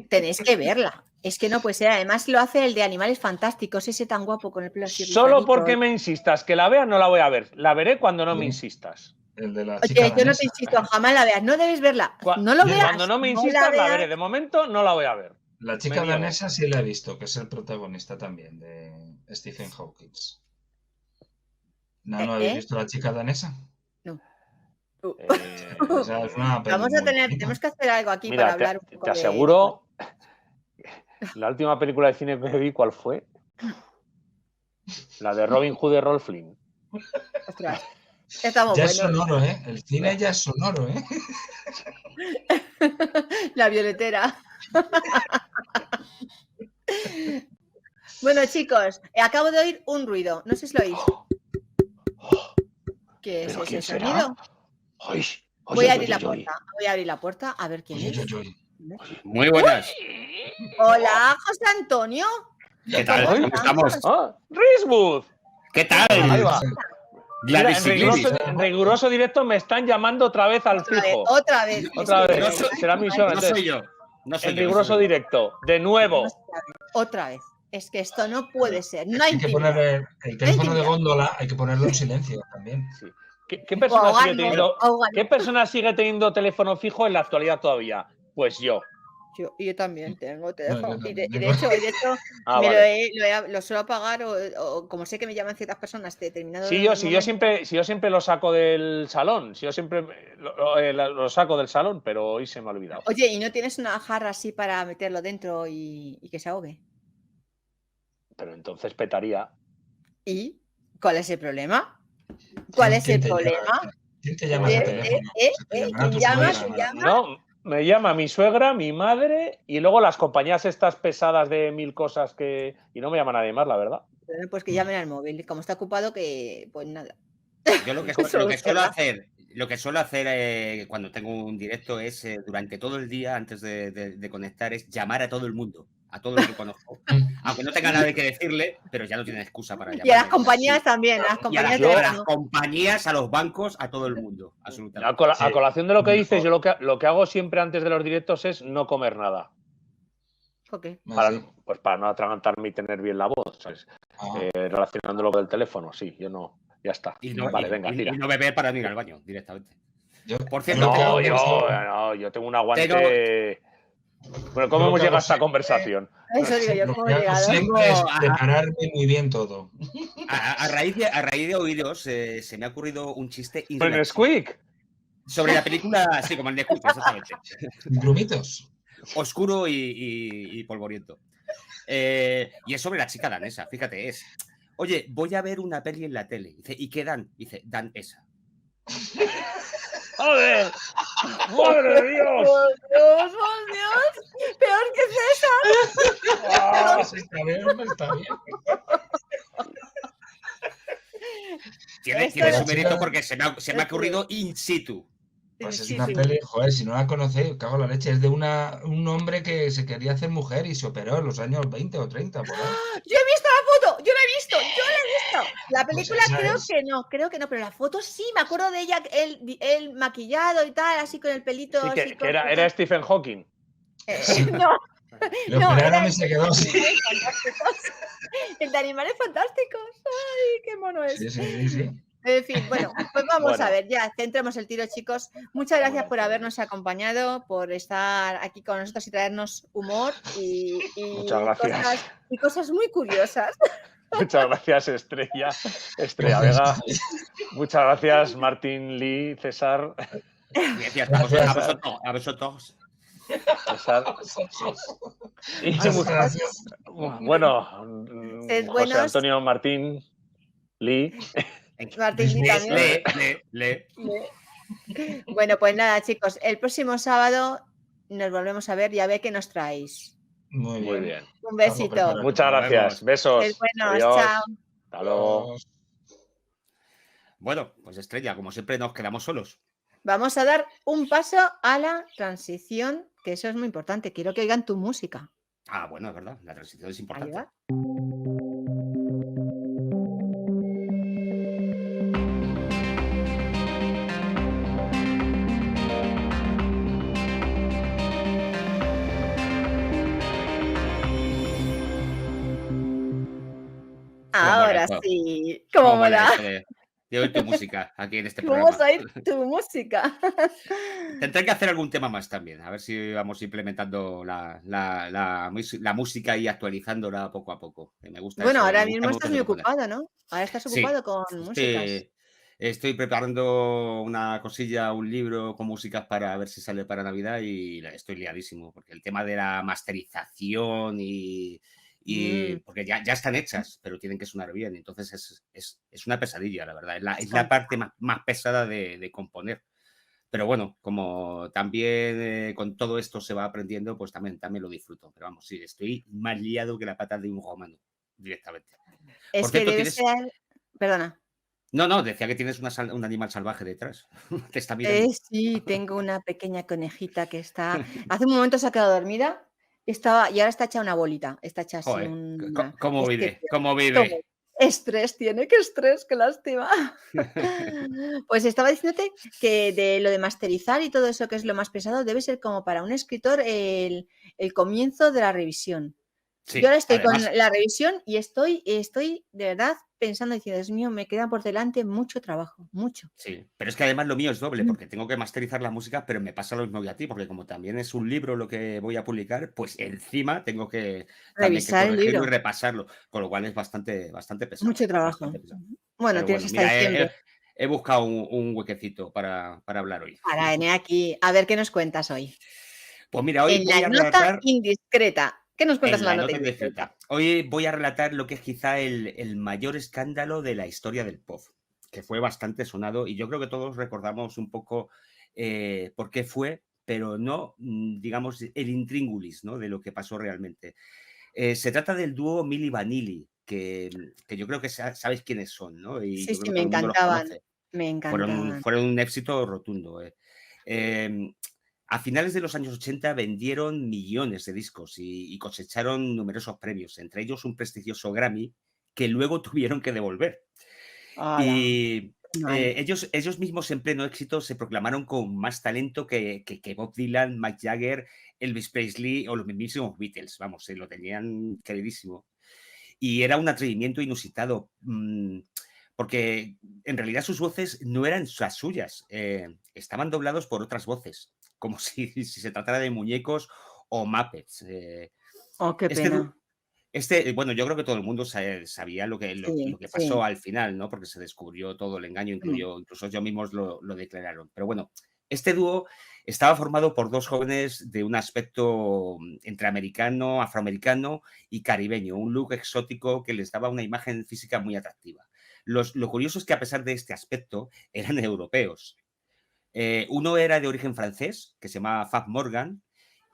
Tenéis que verla. Es que no puede ser. Además lo hace el de Animales Fantásticos, ese tan guapo con el pelo así. Solo porque me insistas que la vea, no la voy a ver. La veré cuando no me insistas. El de la Oye, chica yo no danesa. te insisto, jamás la veas. No debes verla. No lo veas. Cuando no me la insistas, la veas. veré. De momento no la voy a ver. La chica Me niego. danesa sí la he visto, que es el protagonista también de Stephen Hawking. ¿No habéis visto la chica danesa? No. Esa es una peli Vamos a muy tener, bonita. tenemos que hacer algo aquí Mira, para hablar un poco te aseguro, la última película de cine que vi, ¿cuál fue? La de Robin Hood de Rolf Flynn. Ostras, estamos Ya buenos. es sonoro, ¿eh? El cine ya es sonoro, ¿eh? La violetera. Bueno, chicos, acabo de oír un ruido. No sé si lo oís. ¿Qué es ¿Pero ese quién será? sonido? Ay, Voy a abrir la puerta. Voy a abrir la puerta a ver quién es. Muy buenas. Hola, José Antonio. ¿Qué tal? ¿Cómo ¿Cómo estamos? ¡Ah! ¡Riswood! ¿Qué tal? Ahí va. Mira, Gladys y Gladys. en riguroso directo me están llamando otra vez al fijo. Otra vez. Otra vez. No soy- Será mi suegra. No soy yo. No soy En yo. riguroso directo. De nuevo. Otra vez. Es que esto no puede ser. No hay Hay que intimidad. poner el teléfono de góndola, hay que ponerlo en silencio también. Sí. ¿Qué persona sigue Ahogando, teniendo, ahogando. ¿Qué persona sigue teniendo teléfono fijo en la actualidad todavía? Pues yo. Yo también tengo teléfono. yo Y de también. hecho, Ah, me vale. lo suelo apagar o como sé que me llaman ciertas personas de determinado Si yo siempre lo saco del salón. Si yo siempre lo saco del salón, pero hoy se me ha olvidado. Oye, ¿y no tienes una jarra así para meterlo dentro y que se ahogue? Pero entonces petaría. ¿Y cuál es el problema? ¿Cuál es el problema? ¿Quién te llama al teléfono? ¿Quién tu llama? suegra, ¿Quién llama? No, me llama mi suegra, mi madre y luego las compañías estas pesadas de 1000 cosas que... Y no me llama nadie más, la verdad. Pues que llamen al móvil. Como está ocupado, que pues nada. Yo lo que suelo hacer cuando tengo un directo es durante todo el día, antes de conectar, es llamar a todo el mundo, a todo el que conozco. Aunque no tenga nada que decirle, pero ya no tiene excusa para llamar. Y a las compañías también. A las Y a compañías las compañías, a los bancos, a todo el mundo. Absolutamente. A colación de lo que dices, yo lo que hago siempre antes de los directos es no comer nada. ¿Por qué? Para no atragantarme y tener bien la voz, ¿sabes? Relacionándolo con el teléfono, sí, yo no. Ya está. Vale, venga, tira. Y no beber para no ir al baño directamente. Por cierto, yo tengo un aguante. Bueno, ¿cómo hemos llegado a esta conversación? Eso digo yo, ¿cómo he llegado? Siempre es prepararme muy bien todo. A raíz de oídos, se me ha ocurrido un chiste ¿Pero en Squeak? sobre la película, sí, como el de Squeak, exactamente. Grumitos. Oscuro y polvoriento. Y es sobre la chica danesa, fíjate, es... Oye, voy a ver una peli en la tele. Dice, ¿y qué dan? Dice, dan esa. ¡Joder! ¡Madre de Dios! ¡Oh, Dios! ¡Peor que César! Está bien. Tiene su mérito porque se me ha ocurrido in situ. Pues es una peli, joder, si no la conocéis, cago en la leche. Es de un hombre que se quería hacer mujer y se operó en los años 20 o 30, por ahí. ¡Yo he visto la foto! ¡Yo la he visto! La película pues creo que no, pero la foto sí, me acuerdo de ella, él maquillado y tal, así con el pelito. Sí, así que era Stephen Hawking. No. Lo operaron y se quedó así. El de Animales Fantásticos. ¡Ay, qué mono es! Sí. En fin, bueno, pues vamos a ver, ya centremos el tiro, chicos. Muchas gracias por habernos acompañado, por estar aquí con nosotros y traernos humor y cosas muy curiosas. Muchas gracias, Estrella Vega. Muchas gracias, Martín, Lee, César. Gracias a vosotros. César. Y bueno, José Antonio, Martín, Lee. Martín también. Bueno, pues nada, chicos, el próximo sábado nos volvemos a ver y a ver qué nos traéis. Muy bien. Un besito. Muchas gracias. Besos. Buenos, adiós. chao. Hasta luego. Bueno, pues Estrella, como siempre nos quedamos solos. Vamos a dar un paso a la transición, que eso es muy importante. Quiero que oigan tu música. Ah, bueno, es verdad, la transición es importante. Ahí va. Ahora sí. ¿Cómo mola? de oír tu música aquí en este Vamos programa. a ir tu música. Tendré que hacer algún tema más también, a ver si vamos implementando la música y actualizándola poco a poco, que Bueno, ahora me gusta mismo estás mucho muy componer. ocupado, ¿no? Ahora estás Sí, ocupado con músicas. estoy preparando una cosilla, un libro con músicas para ver si sale para Navidad y estoy liadísimo, porque el tema de la masterización y Mm, porque ya están hechas, pero tienen que sonar bien, entonces es una pesadilla, la verdad, es es la parte complicado. más pesada de componer. Pero bueno, como también con todo esto se va aprendiendo, pues también lo disfruto. Pero vamos, sí, estoy más liado que la pata de un romano, directamente. Por Es que cierto, debe tienes... ser perdona. No, decía que tienes un animal salvaje detrás. Te está mirando. Sí, tengo una pequeña conejita que está hace un momento se ha quedado dormida, y ahora está hecha una bolita, está hecha así Joder, una ¿cómo es que vive? ¿Cómo como vive? estrés tiene, qué estrés, qué lástima. Pues estaba diciéndote que de lo de masterizar y todo eso, que es lo más pesado, debe ser como para un escritor el comienzo de la revisión. Yo ahora Sí, estoy con además, la revisión y estoy de verdad pensando, diciendo: "Dios mío, me queda por delante mucho trabajo, mucho". sí. Pero es que además lo mío es doble, Mm. porque tengo que masterizar la música, pero me pasa lo mismo que a ti, porque como también es un libro lo que voy a publicar, pues encima tengo que también que Revisar el corregirlo y libro, repasarlo, con lo cual es bastante pesado, mucho trabajo. bastante pesado. Bueno, Pero tienes bueno, hasta mira, diciembre he buscado un huequecito para hablar hoy. para venir aquí. A ver qué nos cuentas hoy. Pues mira, hoy En la voy a nota relatar indiscreta. ¿Qué nos cuentas en en la la nota nota indiscreta? indiscreta. Hoy voy a relatar lo que es quizá el mayor escándalo de la historia del pop, que fue bastante sonado y yo creo que todos recordamos un poco por qué fue, pero no, digamos, el intríngulis, ¿no? De lo que pasó realmente. Se trata del dúo Milli Vanilli, que yo creo que sabéis quiénes son, ¿no? Y Sí, yo creo sí, que me todo el mundo los encantaban, conoce. me Fueron, encantaban. fueron un éxito rotundo. Em, a finales de los años 80 vendieron millones de discos y cosecharon numerosos premios, entre ellos un prestigioso Grammy que luego tuvieron que devolver. ¡Hala! Y Qué mal. ellos mismos en pleno éxito se proclamaron con más talento que Bob Dylan, Mick Jagger, Elvis Presley o los mismísimos Beatles. Vamos, se lo tenían queridísimo. Y era un atrevimiento inusitado, porque en realidad sus voces no eran las suyas, estaban doblados por otras voces, como si se tratara de muñecos o Muppets. Oh, qué Este, pena. bueno, yo creo que todo el mundo sabía Sí, lo que sí. pasó al final, ¿no? Porque se descubrió todo el engaño, Mm. incluso ellos mismos lo declararon. Pero bueno, este dúo estaba formado por dos jóvenes de un aspecto entre americano, afroamericano y caribeño, un look exótico que les daba una imagen física muy atractiva. Lo curioso es que a pesar de este aspecto, eran europeos. Uno era de origen francés, que se llamaba Fab Morgan,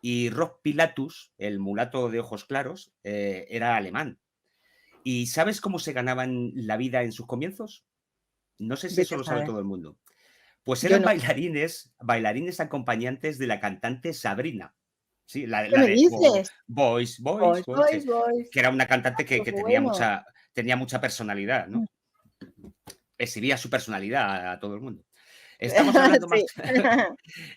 y Rob Pilatus, el mulato de ojos claros, era alemán. ¿Y sabes cómo se ganaban la vida en sus comienzos? No sé si eso Vete a lo sabe saber. todo el mundo. Pues Yo eran no. bailarines acompañantes de la cantante Sabrina. Sí, ¿Qué la me de dices? Boys, Boys, Boys, Boys, boys, boys. que era una cantante Qué que bueno. tenía mucha personalidad, Mm. ¿no? Exhibía su personalidad a todo el mundo. Estamos hablando más, Sí.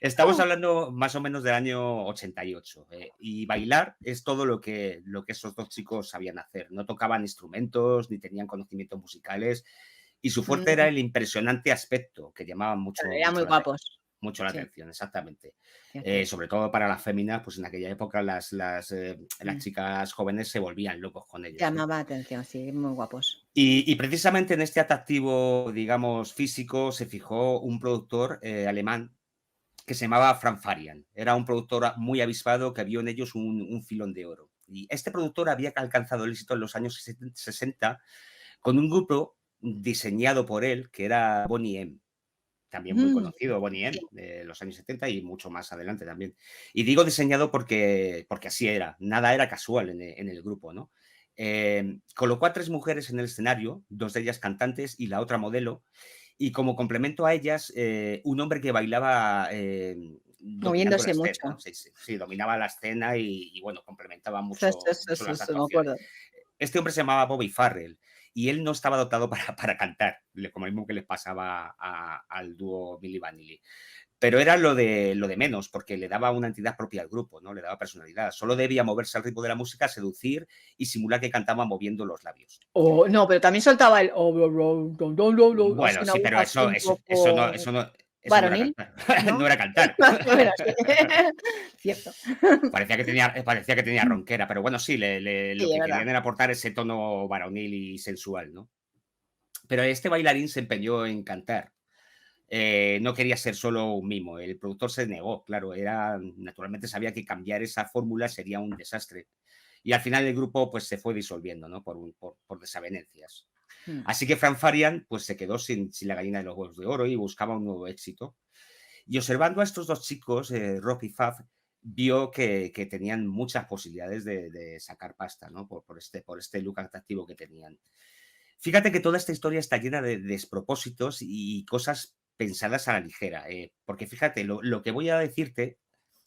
estamos hablando más o menos del año 88. Y bailar es todo lo que esos dos chicos sabían hacer. No tocaban instrumentos ni tenían conocimientos musicales. Y su fuerte era Mm, el impresionante aspecto que llamaba pero eran muy guapos. mucho la Sí, atención, exactamente. cierto. Sobre todo para las féminas, pues en aquella época las Mm. chicas jóvenes se volvían locos con ellos, ¿no? Llamaba la atención, sí, muy guapos. Y precisamente en este atractivo, digamos, físico, se fijó un productor alemán que se llamaba Frank Farian. Era un productor muy avispado que vio en ellos un filón de oro. Y este productor había alcanzado el éxito en los años 60 con un grupo diseñado por él, que era Boney M. También muy Mm, conocido, Boney sí. M, de los años 70 y mucho más adelante también. Y digo diseñado porque así era, nada era casual en el grupo, ¿no? Colocó a tres mujeres en el escenario, dos de ellas cantantes y la otra modelo, y como complemento a ellas, un hombre que bailaba dominando la Moviéndose escena, mucho. ¿no? Sí, sí, sí, dominaba la escena bueno, complementaba Sí, sí, sí, mucho sí, las sí, me actuaciones. acuerdo. Este hombre se llamaba Bobby Farrell y él no estaba dotado para cantar, como mismo que les pasaba al dúo Milli Vanilli. Pero era lo de menos, porque le daba una entidad propia al grupo, ¿no? Le daba personalidad. Solo debía moverse al ritmo de la música, seducir y simular que cantaba moviendo los labios. No, pero también soltaba el así Bueno, sí, pero así un poco eso no era varonil, cantar. ¿no? No era cantar. Bueno, sí. Cierto. Parecía que tenía ronquera, pero bueno, sí, lo Sí, es que verdad. querían era aportar ese tono varonil y sensual, ¿no? Pero este bailarín se empeñó en cantar. No quería ser solo un mimo. El productor se negó, claro, naturalmente sabía que cambiar esa fórmula sería un desastre. Y al final el grupo pues se fue disolviendo, ¿no? Por desavenencias. Mm. Así que Frank Farian pues se quedó sin la gallina de los huevos de oro y buscaba un nuevo éxito. Y observando a estos dos chicos, Rock y Fab, vio que tenían muchas posibilidades de sacar pasta, ¿no? Por este look atractivo que tenían. Fíjate que toda esta historia está llena de despropósitos y cosas pensadas a la ligera, porque fíjate, lo que voy a decirte,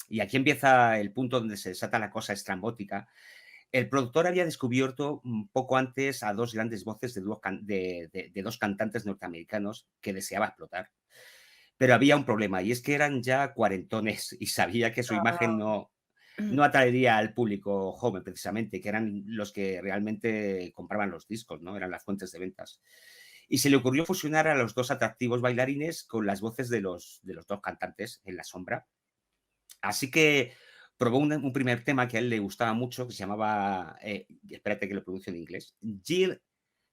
y aquí empieza el punto donde se desata la cosa estrambótica. El productor había descubierto un poco antes a dos grandes voces de dos cantantes norteamericanos que deseaba explotar. Pero había un problema, y es que eran ya cuarentones y sabía que su imagen no atraería al público joven, precisamente, que eran los que realmente compraban los discos, ¿no? Eran las fuentes de ventas. Y se le ocurrió fusionar a los dos atractivos bailarines con las voces de los dos cantantes en la sombra. Así que probó un primer tema que a él le gustaba mucho, que se llamaba, espérate que lo pronuncio en inglés, Jill,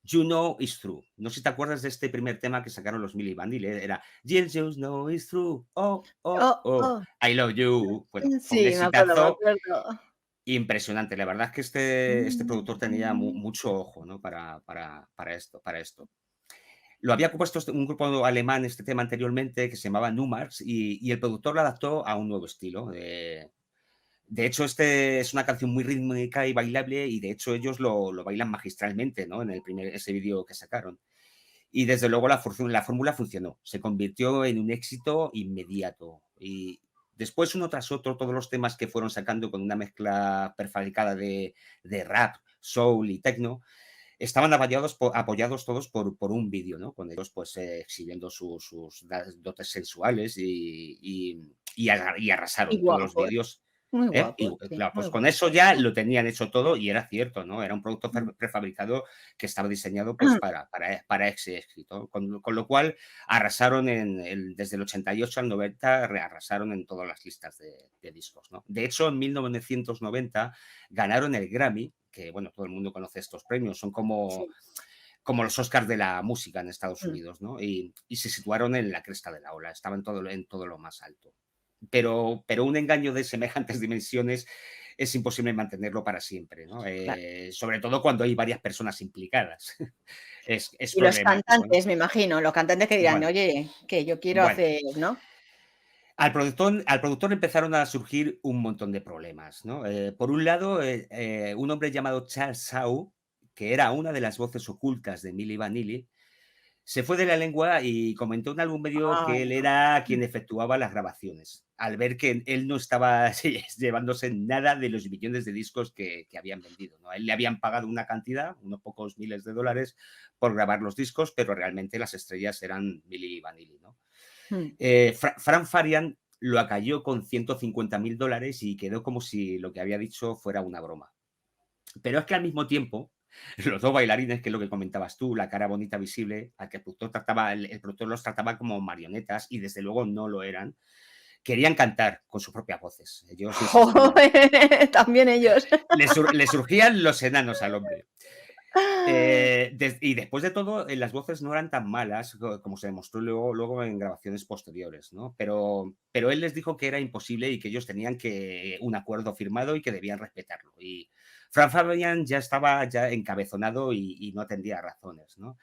You Know It's True. No sé si te acuerdas de este primer tema que sacaron los Milli Vanilli, era Jill, You Know It's True, oh, oh, Oh, oh, oh. I Love You. Bueno, fue un Sí, me acuerdo, me exitazo acuerdo. impresionante. La verdad es que este productor tenía mucho ojo, ¿no? Para esto. Lo había compuesto un grupo alemán este tema anteriormente que se llamaba Numarx y el productor lo adaptó a un nuevo estilo. De hecho, este es una canción muy rítmica y bailable y de hecho ellos lo bailan magistralmente, ¿no? En ese vídeo que sacaron. Y desde luego la fórmula funcionó. Se convirtió en un éxito inmediato. Y después, uno tras otro, todos los temas que fueron sacando con una mezcla prefabricada de rap, soul y techno, estaban apoyados todos por un vídeo, ¿no? Con ellos pues exhibiendo sus dotes sensuales y arrasaron Y todos los guapos, vídeos. muy Y guapos, sí, claro, muy pues con eso guapos. ya lo tenían hecho todo y era cierto, ¿no? Era un producto prefabricado que estaba diseñado pues para ese éxito. Con lo cual arrasaron desde el 88 al 90, arrasaron en todas las listas de discos, ¿no? De hecho, en 1990 ganaron el Grammy, que bueno, todo el mundo conoce estos premios, son Sí. como los Oscars de la música en Estados Mm. Unidos, ¿no? Y se situaron en la cresta de la ola, estaban en todo lo más alto. Pero un engaño de semejantes dimensiones es imposible mantenerlo para siempre, ¿no? Claro. Sobre todo cuando hay varias personas implicadas. Es Y los problemático, ¿no? cantantes, me imagino, los cantantes que dirán: Bueno, "Oye, que yo quiero bueno. hacer", ¿no? Al productor empezaron a surgir un montón de problemas, ¿no? Por un lado, un hombre llamado Charles Shaw, que era una de las voces ocultas de Milli Vanilli, se fue de la lengua y comentó en algún medio Ay, que él no. era quien efectuaba las grabaciones, al ver que él no estaba llevándose nada de los millones de discos que habían vendido, ¿no? A él le habían pagado una cantidad, unos pocos miles de dólares, por grabar los discos, pero realmente las estrellas eran Milli Vanilli, ¿no? Mm. Frank Farian lo acalló con $150.000 y quedó como si lo que había dicho fuera una broma. Pero es que al mismo tiempo, los dos bailarines, que es lo que comentabas tú, la cara bonita visible, al que el productor los trataba como marionetas y desde luego no lo eran, querían cantar con sus propias voces. Ellos insistían. También ellos. Le surgían los enanos al hombre. Y después de todo, las voces no eran tan malas como se demostró luego en grabaciones posteriores, ¿no? Pero él les dijo que era imposible y que ellos tenían un acuerdo firmado y que debían respetarlo. Y Frank Farian ya estaba encabezonado y no atendía razones, ¿no?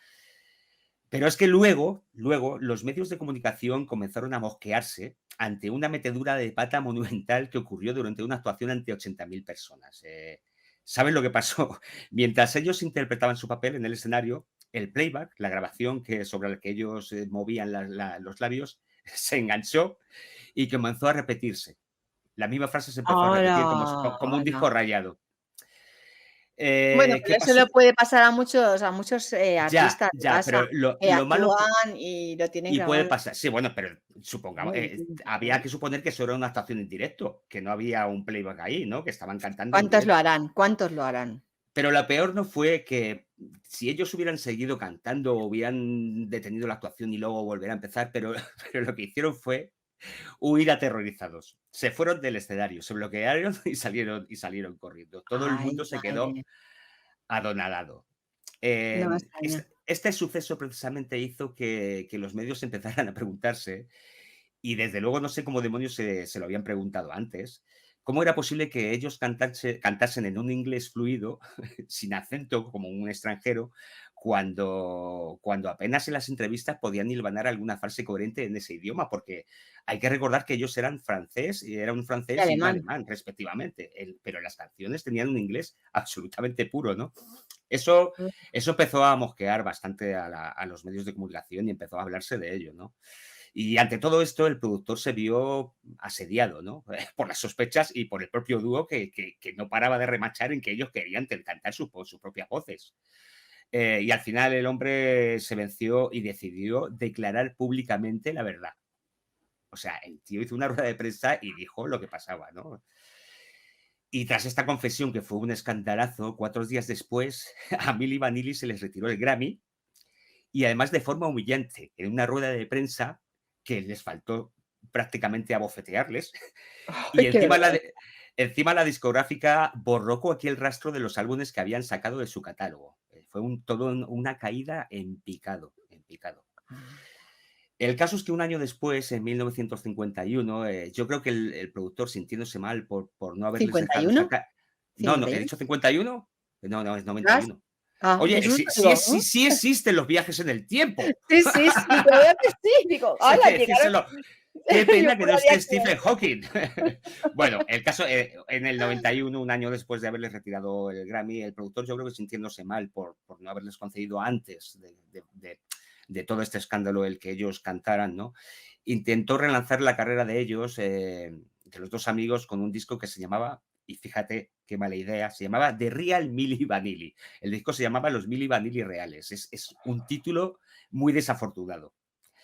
Pero es que luego los medios de comunicación comenzaron a mosquearse ante una metedura de pata monumental que ocurrió durante una actuación ante 80.000 personas. ¿Saben lo que pasó? Mientras ellos interpretaban su papel en el escenario, el playback, la grabación sobre la que ellos movían los labios, se enganchó y comenzó a repetirse. La misma frase se empezó a repetir como un Hala. disco rayado. Bueno, ¿Qué pero eso pasó? le puede pasar a muchos Ya, artistas, le ya, pasa, pero lo, que lo malo actúan y lo tienen y puede grabado. pasar, sí, bueno, pero supongamos, Muy difícil, había ¿eh? que suponer que eso era una actuación en directo, que no había un playback ahí, ¿no? Que estaban cantando en ¿Cuántos lo directo. harán? ¿Cuántos lo harán? Pero lo peor no fue que si ellos hubieran seguido cantando o hubieran detenido la actuación y luego volver a empezar, pero, pero lo que hicieron fue huir aterrorizados. Se fueron del escenario, se bloquearon y salieron corriendo. Todo el Ay, mundo se madre quedó mía, adonadado. no me extraña. Este suceso precisamente hizo que los medios empezaran a preguntarse, y desde luego no sé cómo demonios se lo habían preguntado antes, cómo era posible que ellos cantasen en un inglés fluido, sin acento, como un extranjero, cuando apenas en las entrevistas podían hilvanar alguna frase coherente en ese idioma, porque hay que recordar que ellos eran francés, y era un Y francés y un alemán. alemán, respectivamente, pero las canciones tenían un inglés absolutamente puro, ¿no? Eso, Mm. eso empezó a mosquear bastante a los medios de comunicación y empezó a hablarse de ello, ¿no? Y ante todo esto, el productor se vio asediado, ¿no? Por las sospechas y por el propio dúo que no paraba de remachar en que ellos querían cantar sus propias voces. Y al final el hombre se venció y decidió declarar públicamente la verdad. O sea, el tío hizo una rueda de prensa y dijo lo que pasaba, ¿no? Y tras esta confesión, que fue un escandalazo, 4 días después, a Milli Vanilli se les retiró el Grammy, y además de forma humillante, en una rueda de prensa que les faltó prácticamente abofetearles, y Ay, qué vergüenza. encima la discográfica borró cualquier rastro de los álbumes que habían sacado de su catálogo. Fue una caída en picado, en picado. El caso es que un año después, en 1951, yo creo que el productor, sintiéndose mal por no haberles dejado ¿51? sacar... No, no, ¿he ¿51? dicho 51? No, no, es ¿Ostras? 91. Qué Oye, susto, digo, sí existen los viajes en el tiempo. Sí, sí, sí, te veo que sí, digo, Eso hay ¡hala! que Llegaron, decírselo. Qué yo pena que no juraría esté que Stephen Hawking. Bueno, el caso, en el 91, un año después de haberles retirado el Grammy, el productor, yo creo que sintiéndose mal por no haberles concedido antes de todo este escándalo el que ellos cantaran, ¿no? Intentó relanzar la carrera de ellos, de los dos amigos, con un disco que se llamaba, y fíjate qué mala idea, se llamaba The Real Milli Vanilli. El disco se llamaba Los Milli Vanilli Reales. Es un título muy desafortunado.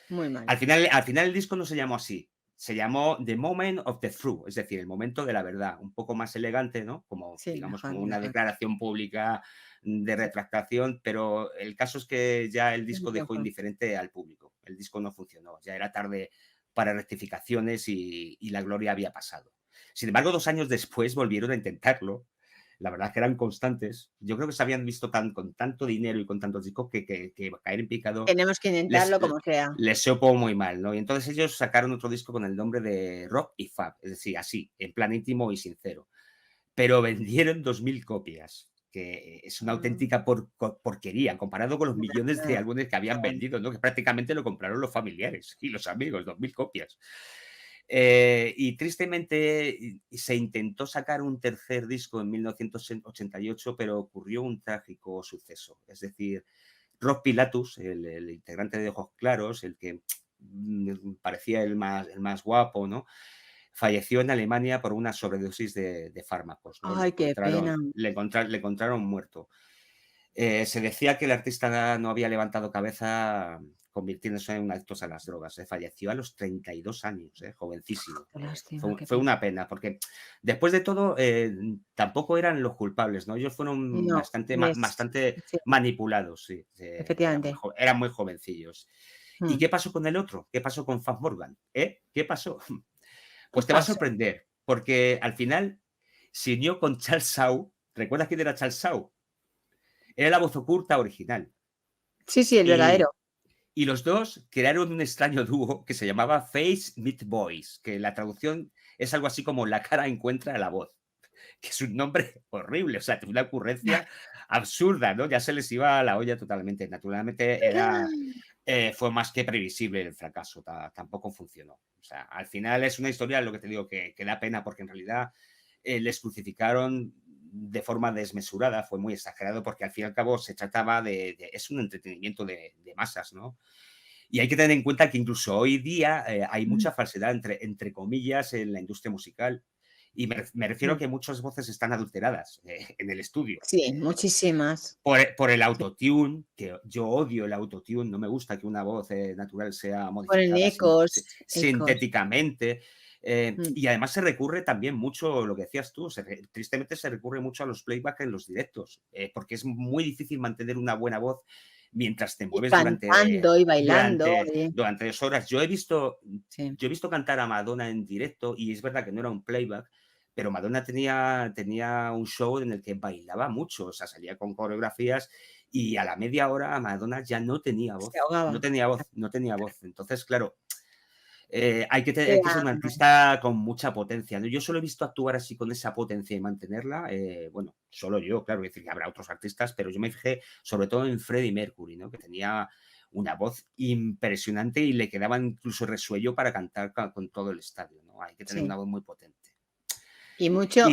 muy mal. Al final el disco no se llamó así, se llamó The Moment of the Truth, es decir, el momento de la verdad, un poco más elegante, ¿no? Como, Sí, digamos, mejor, como una mejor. declaración pública de retractación, pero el caso es que ya el Hace disco dejó tiempo. indiferente al público. El disco no funcionó, ya era tarde para rectificaciones y la gloria había pasado. Sin embargo, 2 años después volvieron a intentarlo. La verdad es que eran constantes. Yo creo que se habían visto con tanto dinero y con tantos discos que caer en picado Tenemos que les, intentarlo como sea. les supo muy mal, ¿no? Y entonces ellos sacaron otro disco con el nombre de Rock y Fab, es decir, así, en plan íntimo y sincero. Pero vendieron 2.000 copias, que es una Mm, auténtica porquería comparado con los millones de nada, álbumes que habían nada. vendido, ¿no? Que prácticamente lo compraron los familiares y los amigos, 2.000 copias. Y tristemente se intentó sacar un tercer disco en 1988, pero ocurrió un trágico suceso. Es decir, Rob Pilatus, el integrante de Ojos Claros, el que parecía el más guapo, ¿no? Falleció en Alemania por una sobredosis de fármacos, ¿no? Ay, qué pena. Le encontraron muerto. Se decía que el artista no había levantado cabeza, convirtiéndose en un adicto a las drogas. Falleció a los 32 años, jovencísimo. Qué lástima, Fue, qué fue pena. una pena, porque después de todo, tampoco eran los culpables, ¿no? Ellos fueron No, bastante sí, manipulados, sí. efectivamente. Eran muy jovencillos. ¿Y Mm. qué pasó con el otro? ¿Qué pasó con Faz Morgan? ¿Qué pasó? ¿Qué Pues te va a pasa? sorprender, porque al final se unió con Charles Shaw. ¿Recuerdas quién era Charles Shaw? Era la voz oculta original. Sí, sí, el verdadero. Y los dos crearon un extraño dúo que se llamaba Face Meet Voice, que la traducción es algo así como la cara encuentra a la voz, que es un nombre horrible, o sea, una ocurrencia absurda, ¿no? Ya se les iba a la olla totalmente. Naturalmente fue más que previsible el fracaso, tampoco funcionó. O sea, al final es una historia, lo que te digo, que da pena, porque en realidad les crucificaron de forma desmesurada, fue muy exagerado, porque al fin y al cabo se trataba es un entretenimiento de masas, ¿no? Y hay que tener en cuenta que incluso hoy día hay mucha falsedad, entre comillas, en la industria musical. Y me refiero a que muchas voces están adulteradas en el estudio. Sí, muchísimas. Por el autotune, que yo odio el autotune, no me gusta que una voz natural sea Ponen modificada ecos. sintéticamente. Mm. Y además se recurre también mucho, lo que decías tú, tristemente se recurre mucho a los playback en los directos, porque es muy difícil mantener una buena voz mientras te mueves Cantando y bailando. durante 2 horas. Yo he visto cantar a Madonna en directo y es verdad que no era un playback, pero Madonna tenía un show en el que bailaba mucho, o sea, salía con coreografías y a la media hora Madonna ya no tenía voz. Se ahogaba. No tenía voz. Entonces, claro, hay que ser un artista con mucha potencia. Yo solo he visto actuar así con esa potencia y mantenerla, bueno, solo yo, claro, es decir, que habrá otros artistas, pero yo me fijé sobre todo en Freddie Mercury, ¿no? Que tenía una voz impresionante y le quedaba incluso resuello para cantar con todo el estadio, ¿no? Hay que tener una voz muy potente. Y mucho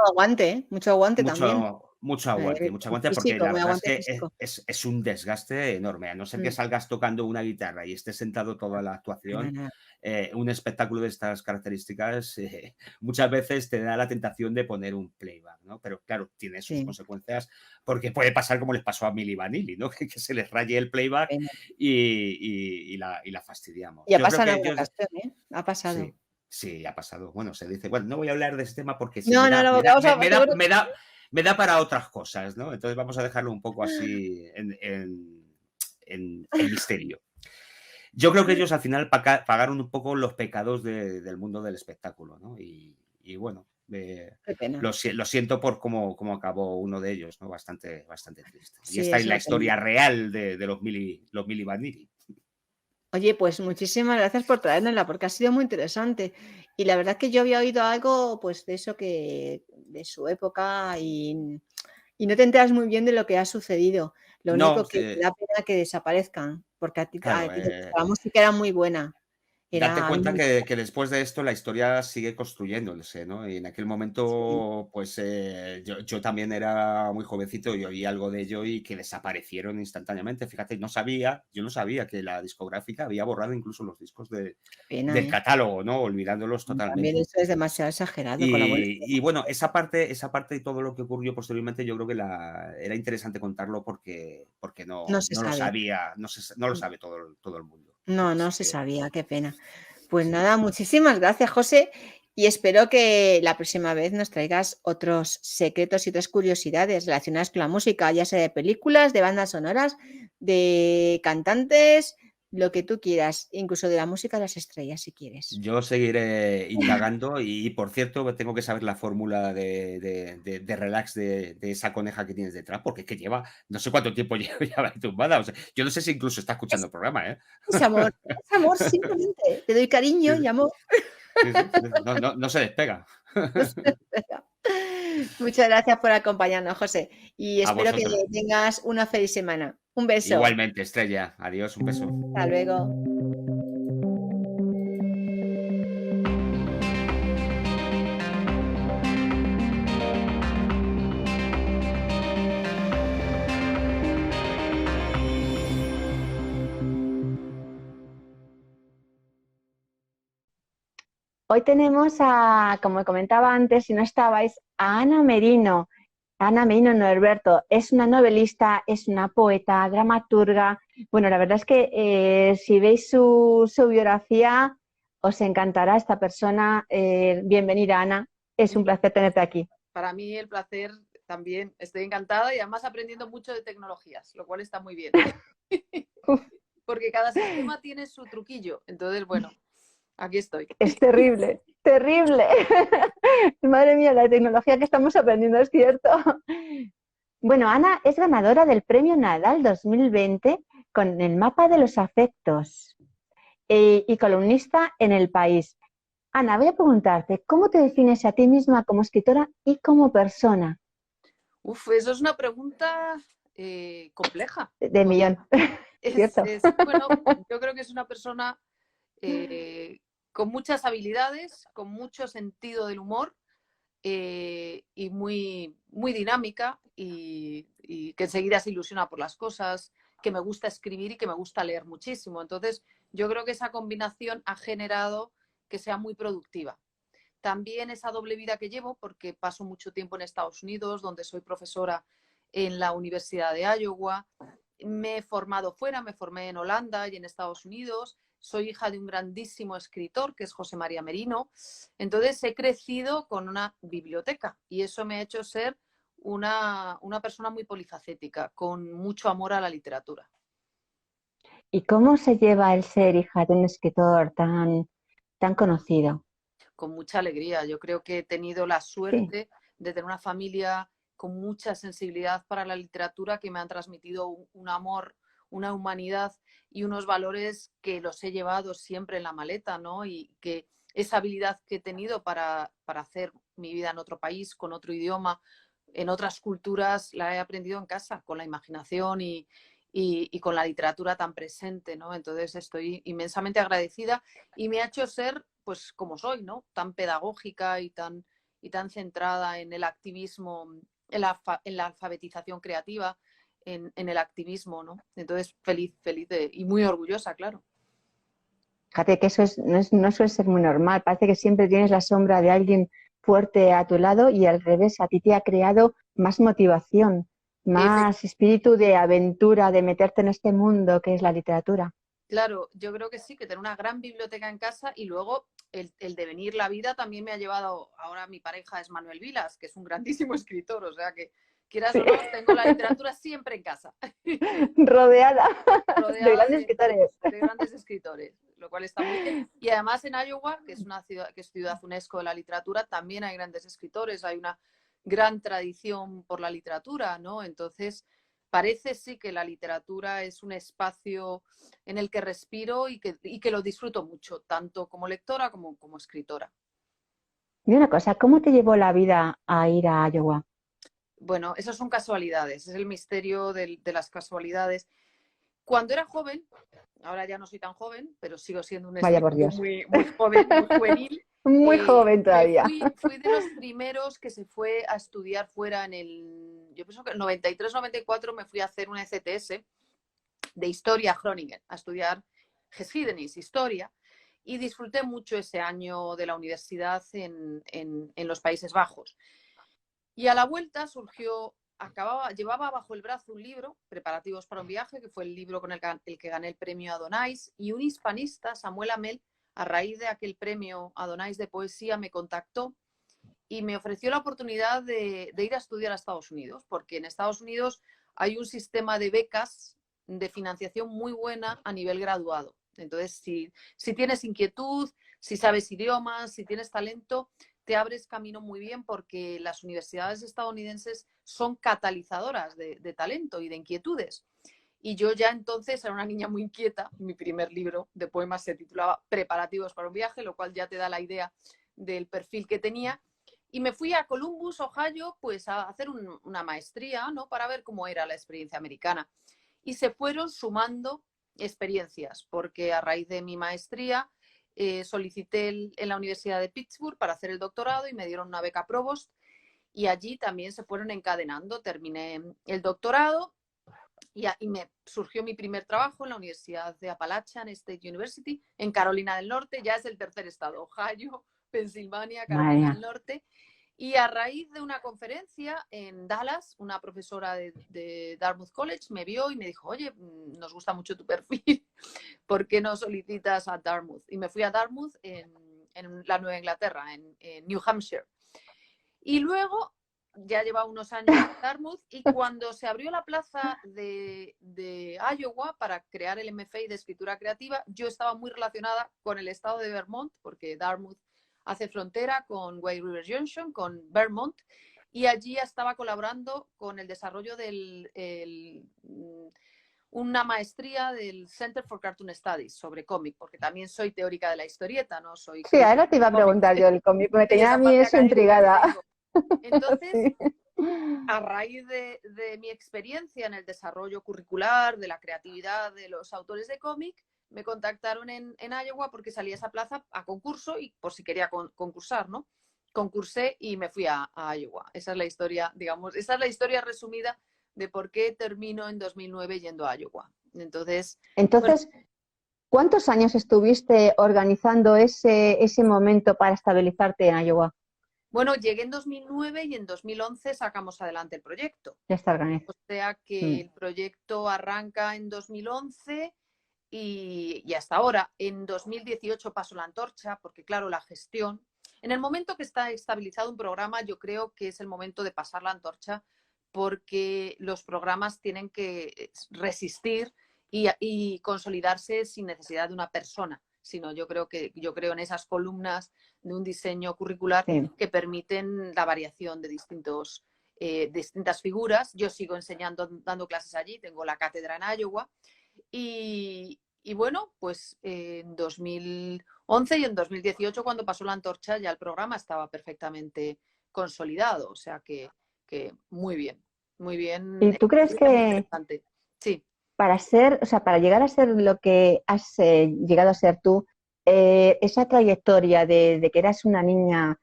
aguante, ¿eh? Mucho aguante también. Mucho aguante, porque físico, la verdad es que es un desgaste enorme. A no ser que salgas tocando una guitarra y estés sentado toda la actuación, un espectáculo de estas características muchas veces te da la tentación de poner un playback, ¿no? Pero claro, tiene sus consecuencias, porque puede pasar como les pasó a Milli Vanilli, ¿no? Que se les raye el playback y la fastidiamos. Y ha pasado en alguna ocasión, ¿eh? Ha pasado. Sí, ha pasado. Bueno, se dice, bueno, no voy a hablar de este tema porque me da para otras cosas, ¿no? Entonces vamos a dejarlo un poco así en misterio. Yo creo que ellos al final pagaron un poco los pecados del mundo del espectáculo, ¿no? Y bueno, lo siento por cómo acabó uno de ellos, ¿no? Bastante triste. Y esta es la historia real de los Milli Vanilli. Oye, pues muchísimas gracias por traérnosla, porque ha sido muy interesante. Y la verdad es que yo había oído algo, pues, de eso de su época y no te enteras muy bien de lo que ha sucedido. Lo único que da pena que desaparezcan, porque a ti la música era muy buena. Date cuenta que después de esto la historia sigue construyéndose, ¿no? Y en aquel momento, pues yo también era muy jovencito y oí algo de ello y que desaparecieron instantáneamente. Fíjate, yo no sabía que la discográfica había borrado incluso los discos del catálogo, ¿no? Olvidándolos totalmente. También eso es demasiado exagerado. Y bueno, esa parte y todo lo que ocurrió posteriormente, yo creo que era interesante contarlo porque no lo sabía, no lo sabe todo el mundo. No se sabía, qué pena. Pues nada, muchísimas gracias, José, y espero que la próxima vez nos traigas otros secretos y otras curiosidades relacionadas con la música, ya sea de películas, de bandas sonoras, de cantantes, lo que tú quieras, incluso de la música de las estrellas, si quieres. Yo seguiré indagando y, por cierto, tengo que saber la fórmula de relax de esa coneja que tienes detrás, porque es que lleva, no sé cuánto tiempo lleva ahí tumbada. O sea, yo no sé si incluso está escuchando el programa, ¿eh? Es amor, simplemente. Te doy cariño y amor. No se despega. Muchas gracias por acompañarnos, José. Y espero que tengas una feliz semana. Un beso. Igualmente, Estrella. Adiós, un beso. Hasta luego. Hoy tenemos como comentaba antes, si no estabais, a Ana Merino. Ana Merino Norberto es una novelista, es una poeta, dramaturga. Bueno, la verdad es que si veis su biografía, os encantará esta persona. Bienvenida, Ana. Es un placer tenerte aquí. Para mí el placer también. Estoy encantada y además aprendiendo mucho de tecnologías, lo cual está muy bien. Porque cada sistema tiene su truquillo. Entonces, bueno, aquí estoy. Es terrible, terrible. Madre mía, la tecnología que estamos aprendiendo, es cierto. Bueno, Ana es ganadora del Premio Nadal 2020 con el mapa de los afectos y columnista en El País. Ana, voy a preguntarte, ¿cómo te defines a ti misma como escritora y como persona? Eso es una pregunta compleja. De millón. Bueno, yo creo que es una persona con muchas habilidades, con mucho sentido del humor y muy, muy dinámica y que enseguida se ilusiona por las cosas, que me gusta escribir y que me gusta leer muchísimo. Entonces, yo creo que esa combinación ha generado que sea muy productiva. también esa doble vida que llevo, porque paso mucho tiempo en Estados Unidos, donde soy profesora en la Universidad de Iowa. Me he formado fuera, me formé en Holanda y en Estados Unidos. Soy hija de un grandísimo escritor, que es José María Merino. Entonces he crecido con una biblioteca y eso me ha hecho ser una persona muy polifacética, con mucho amor a la literatura. ¿Y cómo se lleva el ser hija de un escritor tan conocido? Con mucha alegría. Yo creo que he tenido la suerte de tener una familia con mucha sensibilidad para la literatura, que me han transmitido un amor, una humanidad y unos valores que los he llevado siempre en la maleta, ¿no? Y que esa habilidad que he tenido para hacer mi vida en otro país, con otro idioma, en otras culturas, la he aprendido en casa, con la imaginación y con la literatura tan presente, ¿no? Entonces estoy inmensamente agradecida y me ha hecho ser, pues como soy, ¿no? Tan pedagógica y tan centrada en el activismo, en la alfabetización creativa, en el activismo, ¿no? Entonces feliz y muy orgullosa, claro. Fíjate que eso no suele ser muy normal. Parece que siempre tienes la sombra de alguien fuerte a tu lado y al revés, a ti te ha creado más motivación, más espíritu de aventura, de meterte en este mundo que es la literatura. Claro, yo creo que sí, que tener una gran biblioteca en casa y luego el devenir la vida también me ha llevado, ahora mi pareja es Manuel Vilas, que es un grandísimo escritor, o sea que quieras o no, tengo la literatura siempre en casa. Rodeada de grandes escritores. De grandes escritores, lo cual está muy bien. Y además en Iowa, que es una ciudad, que es ciudad UNESCO de la literatura, también hay grandes escritores, hay una gran tradición por la literatura, ¿no? Entonces parece sí que la literatura es un espacio en el que respiro y que lo disfruto mucho, tanto como lectora como escritora. Y una cosa, ¿cómo te llevó la vida a ir a Iowa? Bueno, esas son casualidades, es el misterio de las casualidades. Cuando era joven, ahora ya no soy tan joven, pero sigo siendo un escritor muy joven, muy juvenil. Muy joven todavía. Fui de los primeros que se fue a estudiar fuera yo pienso que en el 93-94 me fui a hacer un ECTS de historia a Groningen, a estudiar Geschiedenis, historia, y disfruté mucho ese año de la universidad en los Países Bajos. Y a la vuelta llevaba bajo el brazo un libro, Preparativos para un viaje, que fue el libro con el que gané el premio Adonais, y un hispanista, Samuel Amel, a raíz de aquel premio Adonais de poesía, me contactó y me ofreció la oportunidad de ir a estudiar a Estados Unidos, porque en Estados Unidos hay un sistema de becas de financiación muy buena a nivel graduado. Entonces, si tienes inquietud, si sabes idiomas, si tienes talento, te abres camino muy bien, porque las universidades estadounidenses son catalizadoras de talento y de inquietudes. Y yo ya entonces era una niña muy inquieta. Mi primer libro de poemas se titulaba Preparativos para un viaje, lo cual ya te da la idea del perfil que tenía. Y me fui a Columbus, Ohio, pues a hacer una maestría, ¿no? Para ver cómo era la experiencia americana. Y se fueron sumando experiencias, porque a raíz de mi maestría solicité en la Universidad de Pittsburgh para hacer el doctorado y me dieron una beca Provost. Y allí también se fueron encadenando. Terminé el doctorado y me surgió mi primer trabajo en la Universidad de Appalachian State University, en Carolina del Norte. Ya es el tercer estado, Ohio, Pensilvania, Carolina del Norte. Y a raíz de una conferencia en Dallas, una profesora de Dartmouth College me vio y me dijo: oye, nos gusta mucho tu perfil, ¿por qué no solicitas a Dartmouth? Y me fui a Dartmouth en la Nueva Inglaterra, en New Hampshire. Y luego ya llevaba unos años en Dartmouth, y cuando se abrió la plaza de Iowa para crear el MFA de escritura creativa, yo estaba muy relacionada con el estado de Vermont, porque Dartmouth hace frontera con White River Junction, con Vermont, y allí estaba colaborando con el desarrollo de una maestría del Center for Cartoon Studies sobre cómic, porque también soy teórica de la historieta, ¿no? Sí, ahora te iba a preguntar yo el cómic, me tenía a mí eso intrigada. Entonces, a raíz de mi experiencia en el desarrollo curricular, de la creatividad de los autores de cómic, me contactaron en Iowa porque salía esa plaza a concurso y por si quería concursar, ¿no? Concursé y me fui a Iowa. Esa es la historia, digamos, esa es la historia resumida de por qué termino en 2009 yendo a Iowa. Entonces, ¿Cuántos años estuviste organizando ese momento para estabilizarte en Iowa? Bueno, llegué en 2009 y en 2011 sacamos adelante el proyecto. Ya está organizado. O sea que el proyecto arranca en 2011 y hasta ahora. En 2018 paso la antorcha porque, claro, la gestión... En el momento que está estabilizado un programa, yo creo que es el momento de pasar la antorcha porque los programas tienen que resistir y consolidarse sin necesidad de una persona, sino yo creo en esas columnas de un diseño curricular que permiten la variación de distintas figuras. Yo sigo enseñando, dando clases allí, tengo la cátedra en Iowa y bueno, pues en 2011 y en 2018 cuando pasó la antorcha ya el programa estaba perfectamente consolidado, o sea que muy bien, muy bien. ¿Y tú crees que sí, para llegar a ser lo que has llegado a ser tú, esa trayectoria de que eras una niña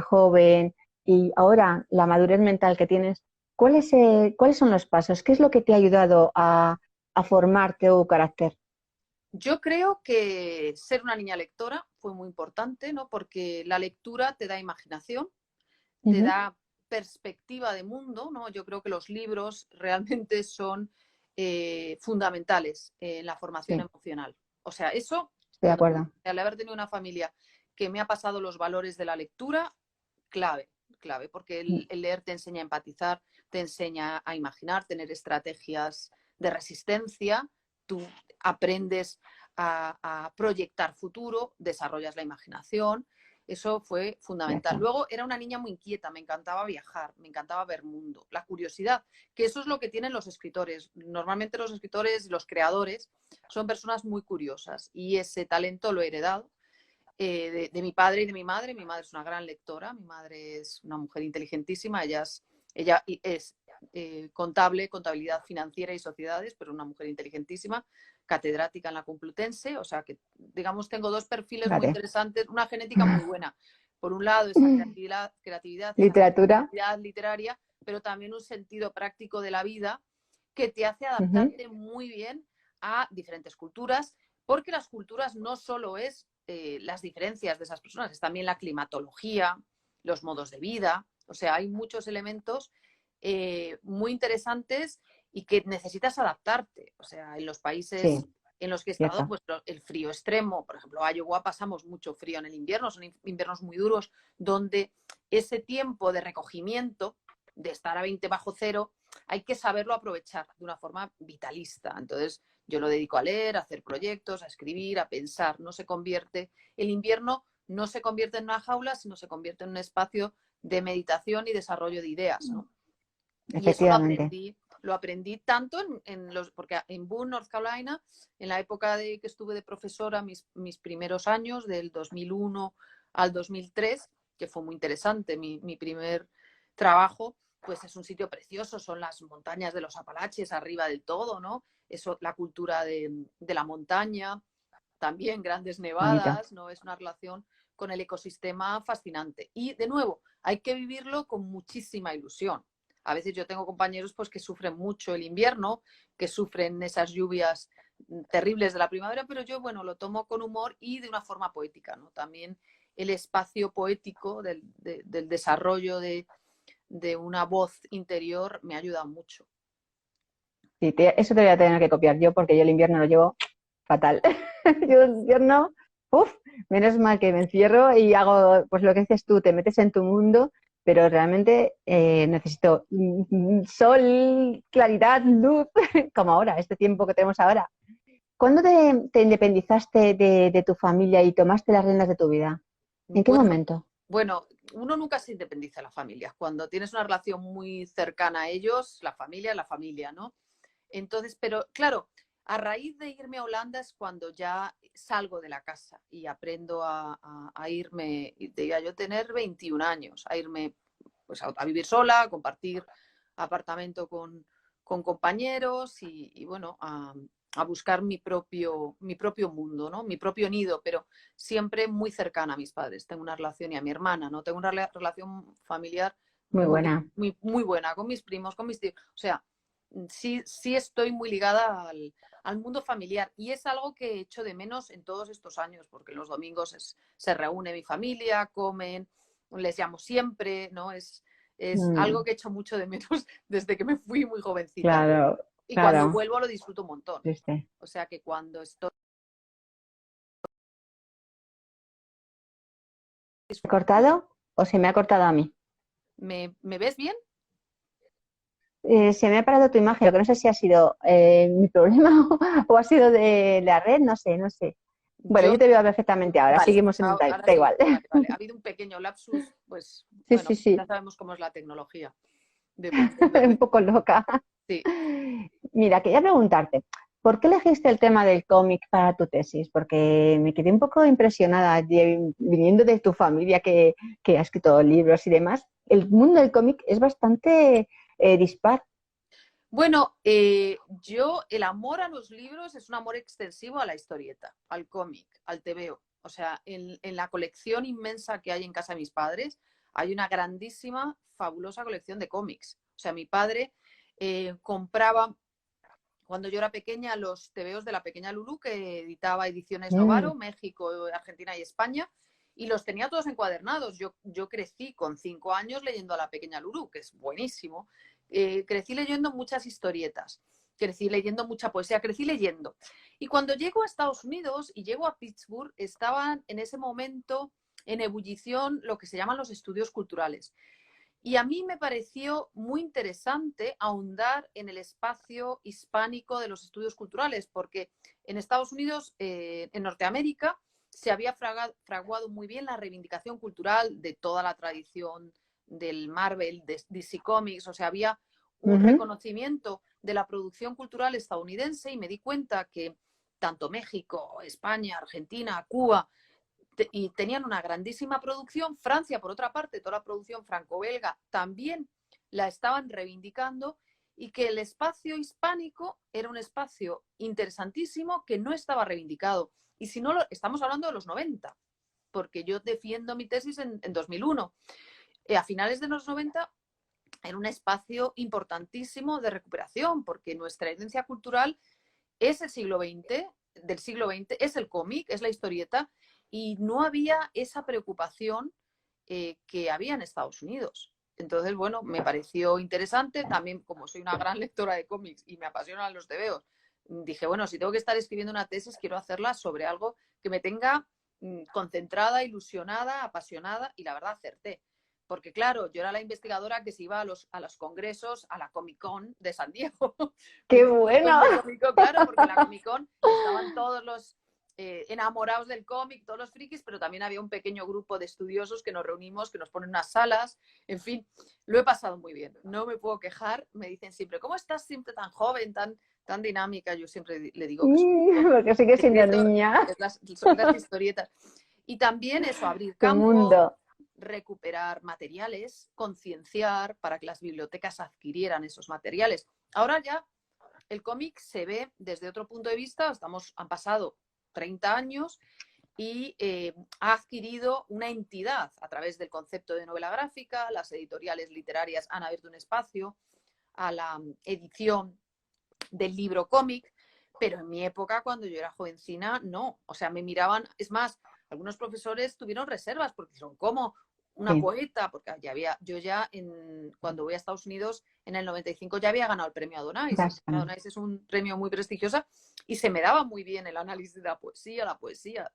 joven y ahora la madurez mental que tienes, ¿cuáles son los pasos? ¿Qué es lo que te ha ayudado a formar tu carácter? Yo creo que ser una niña lectora fue muy importante, ¿no? Porque la lectura te da imaginación, te da perspectiva de mundo, ¿no? Yo creo que los libros realmente son fundamentales en la formación emocional. O sea, eso, estoy de acuerdo. Al haber tenido una familia que me ha pasado los valores de la lectura, clave, porque el leer te enseña a empatizar, te enseña a imaginar, tener estrategias de resistencia, tú aprendes a proyectar futuro, desarrollas la imaginación. Eso fue fundamental. Luego era una niña muy inquieta, me encantaba viajar, me encantaba ver mundo, la curiosidad, que eso es lo que tienen los escritores. Normalmente los escritores, los creadores, son personas muy curiosas y ese talento lo he heredado de mi padre y de mi madre. Mi madre es una gran lectora, mi madre es una mujer inteligentísima, ella es contabilidad financiera y sociedades, pero una mujer inteligentísima, catedrática en la Complutense, o sea que, digamos, tengo dos perfiles muy interesantes, una genética muy buena. Por un lado, esa creatividad literatura, esa literaria, pero también un sentido práctico de la vida que te hace adaptarte muy bien a diferentes culturas, porque las culturas no solo es las diferencias de esas personas, es también la climatología, los modos de vida, o sea, hay muchos elementos muy interesantes y que necesitas adaptarte. O sea, en los países en los que he estado, pues el frío extremo, por ejemplo, Iowa pasamos mucho frío en el invierno, son inviernos muy duros, donde ese tiempo de recogimiento, de estar a 20 bajo cero, hay que saberlo aprovechar de una forma vitalista. Entonces, yo lo dedico a leer, a hacer proyectos, a escribir, a pensar. El invierno no se convierte en una jaula, sino se convierte en un espacio de meditación y desarrollo de ideas, ¿no? Y eso lo aprendí tanto porque en Boone, North Carolina, en la época que estuve de profesora, mis primeros años, del 2001 al 2003, que fue muy interesante, mi primer trabajo, pues es un sitio precioso, son las montañas de los Apalaches arriba del todo, ¿no? Eso, la cultura de la montaña, también grandes nevadas, ¿no? Es una relación con el ecosistema fascinante. Y, de nuevo, hay que vivirlo con muchísima ilusión. A veces yo tengo compañeros pues, que sufren mucho el invierno, que sufren esas lluvias terribles de la primavera, pero yo, bueno, lo tomo con humor y de una forma poética, ¿no? También el espacio poético del desarrollo de una voz interior me ayuda mucho. Sí, eso te voy a tener que copiar yo porque yo el invierno lo llevo fatal. Yo el invierno, menos mal que me encierro y hago pues lo que dices tú, te metes en tu mundo, pero realmente necesito sol, claridad, luz, como ahora, este tiempo que tenemos ahora. ¿Cuándo te independizaste de tu familia y tomaste las riendas de tu vida? ¿En qué momento? Bueno, uno nunca se independiza de la familia. Cuando tienes una relación muy cercana a ellos, la familia, ¿no? Entonces, pero claro, a raíz de irme a Holanda es cuando ya salgo de la casa y aprendo a irme, diría yo, tener 21 años, a irme pues, a vivir sola, a compartir apartamento con compañeros y bueno, a buscar mi propio mundo, ¿no? Mi propio nido, pero siempre muy cercana a mis padres. Tengo una relación y a mi hermana, ¿no? Tengo una relación familiar muy buena. Muy buena con mis primos, con mis tíos. O sea, sí estoy muy ligada al mundo familiar y es algo que echo de menos en todos estos años, porque los domingos se reúne mi familia, comen, les llamo siempre, ¿no? Es algo que echo mucho de menos desde que me fui muy jovencita. Claro, y claro. cuando vuelvo lo disfruto un montón. Triste. O sea que cuando estoy... ¿Se ha cortado o se me ha cortado a mí? ¿Me ves bien? Se me ha parado tu imagen, lo que no sé si ha sido mi problema o ha sido de la red, no sé. Bueno, yo te veo perfectamente ahora, Vale, seguimos en ahora da igual. Vale. Ha habido un pequeño lapsus, pues Sí, bueno, sí. ya sabemos cómo es la tecnología. Un poco loca. Sí. Mira, quería preguntarte, ¿por qué elegiste el tema del cómic para tu tesis? Porque me quedé un poco impresionada viniendo de tu familia que ha escrito libros y demás. El mundo del cómic es bastante dispar. Bueno, el amor a los libros es un amor extensivo a la historieta, al cómic, al tebeo. O sea, en la colección inmensa que hay en casa de mis padres, hay una grandísima, fabulosa colección de cómics. O sea, mi padre compraba, cuando yo era pequeña, los tebeos de La Pequeña Lulú, que editaba Ediciones Novaro, México, Argentina y España, y los tenía todos encuadernados. Yo crecí con 5 años leyendo a La Pequeña Lulú, que es buenísimo. Crecí leyendo muchas historietas, crecí leyendo mucha poesía, crecí leyendo. Y cuando llego a Estados Unidos y llego a Pittsburgh, estaban en ese momento en ebullición lo que se llaman los estudios culturales. Y a mí me pareció muy interesante ahondar en el espacio hispánico de los estudios culturales, porque en Estados Unidos, en Norteamérica, se había fraguado muy bien la reivindicación cultural de toda la tradición del Marvel, de DC Comics, o sea, había un reconocimiento de la producción cultural estadounidense y me di cuenta que tanto México, España, Argentina, Cuba, y tenían una grandísima producción. Francia, por otra parte, toda la producción franco-belga también la estaban reivindicando y que el espacio hispánico era un espacio interesantísimo que no estaba reivindicado. Y si no, estamos hablando de los 90, porque yo defiendo mi tesis en 2001. A finales de los 90 era un espacio importantísimo de recuperación, porque nuestra herencia cultural es el siglo XX, del siglo XX, es el cómic, es la historieta, y no había esa preocupación que había en Estados Unidos. Entonces, bueno, me pareció interesante. También, como soy una gran lectora de cómics y me apasionan los tebeos, dije, bueno, si tengo que estar escribiendo una tesis, quiero hacerla sobre algo que me tenga concentrada, ilusionada, apasionada, y la verdad acerté. Porque claro, yo era la investigadora que se iba a los congresos, a la Comic Con de San Diego. ¡Qué bueno! Claro, porque en la Comic Con estaban todos los enamorados del cómic, todos los frikis, pero también había un pequeño grupo de estudiosos que nos reunimos, que nos ponen unas salas, en fin, lo he pasado muy bien, no me puedo quejar. Me dicen siempre, ¿cómo estás siempre tan joven, tan dinámica? Yo siempre le digo que porque sigue siendo niña. Son las historietas. Y también eso, abrir campo, recuperar materiales, concienciar para que las bibliotecas adquirieran esos materiales. Ahora ya el cómic se ve desde otro punto de vista, han pasado 30 años y ha adquirido una entidad a través del concepto de novela gráfica. Las editoriales literarias han abierto un espacio a la edición del libro cómic, pero en mi época, cuando yo era jovencina, no. O sea, me miraban, es más, algunos profesores tuvieron reservas porque dijeron, ¿cómo? Una poeta, porque cuando voy a Estados Unidos en el 95 ya había ganado el premio Adonais. Adonais es un premio muy prestigioso y se me daba muy bien el análisis de la poesía.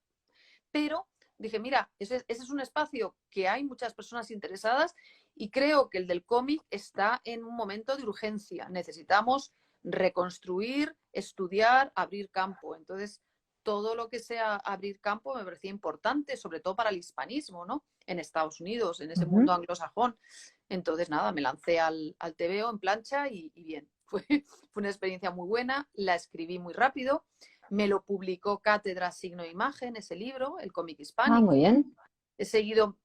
Pero dije, mira, ese es un espacio que hay muchas personas interesadas y creo que el del cómic está en un momento de urgencia. Necesitamos reconstruir, estudiar, abrir campo. Entonces, todo lo que sea abrir campo me parecía importante, sobre todo para el hispanismo, ¿no? En Estados Unidos, en ese mundo anglosajón. Entonces, nada, me lancé al tebeo en plancha y bien. Fue una experiencia muy buena, la escribí muy rápido, me lo publicó Cátedra Signo e Imagen, ese libro, el cómic hispánico. Muy bien. He seguido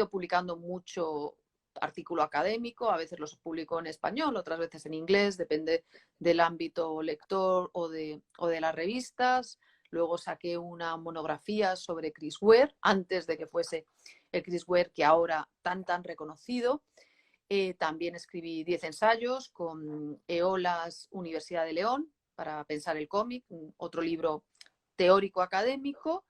publicando mucho artículo académico, a veces los publico en español, otras veces en inglés, depende del ámbito lector o de las revistas. Luego saqué una monografía sobre Chris Ware, antes de que fuese el Chris Ware que ahora tan reconocido. También escribí 10 ensayos con Eolas Universidad de León para pensar el cómic, otro libro teórico académico.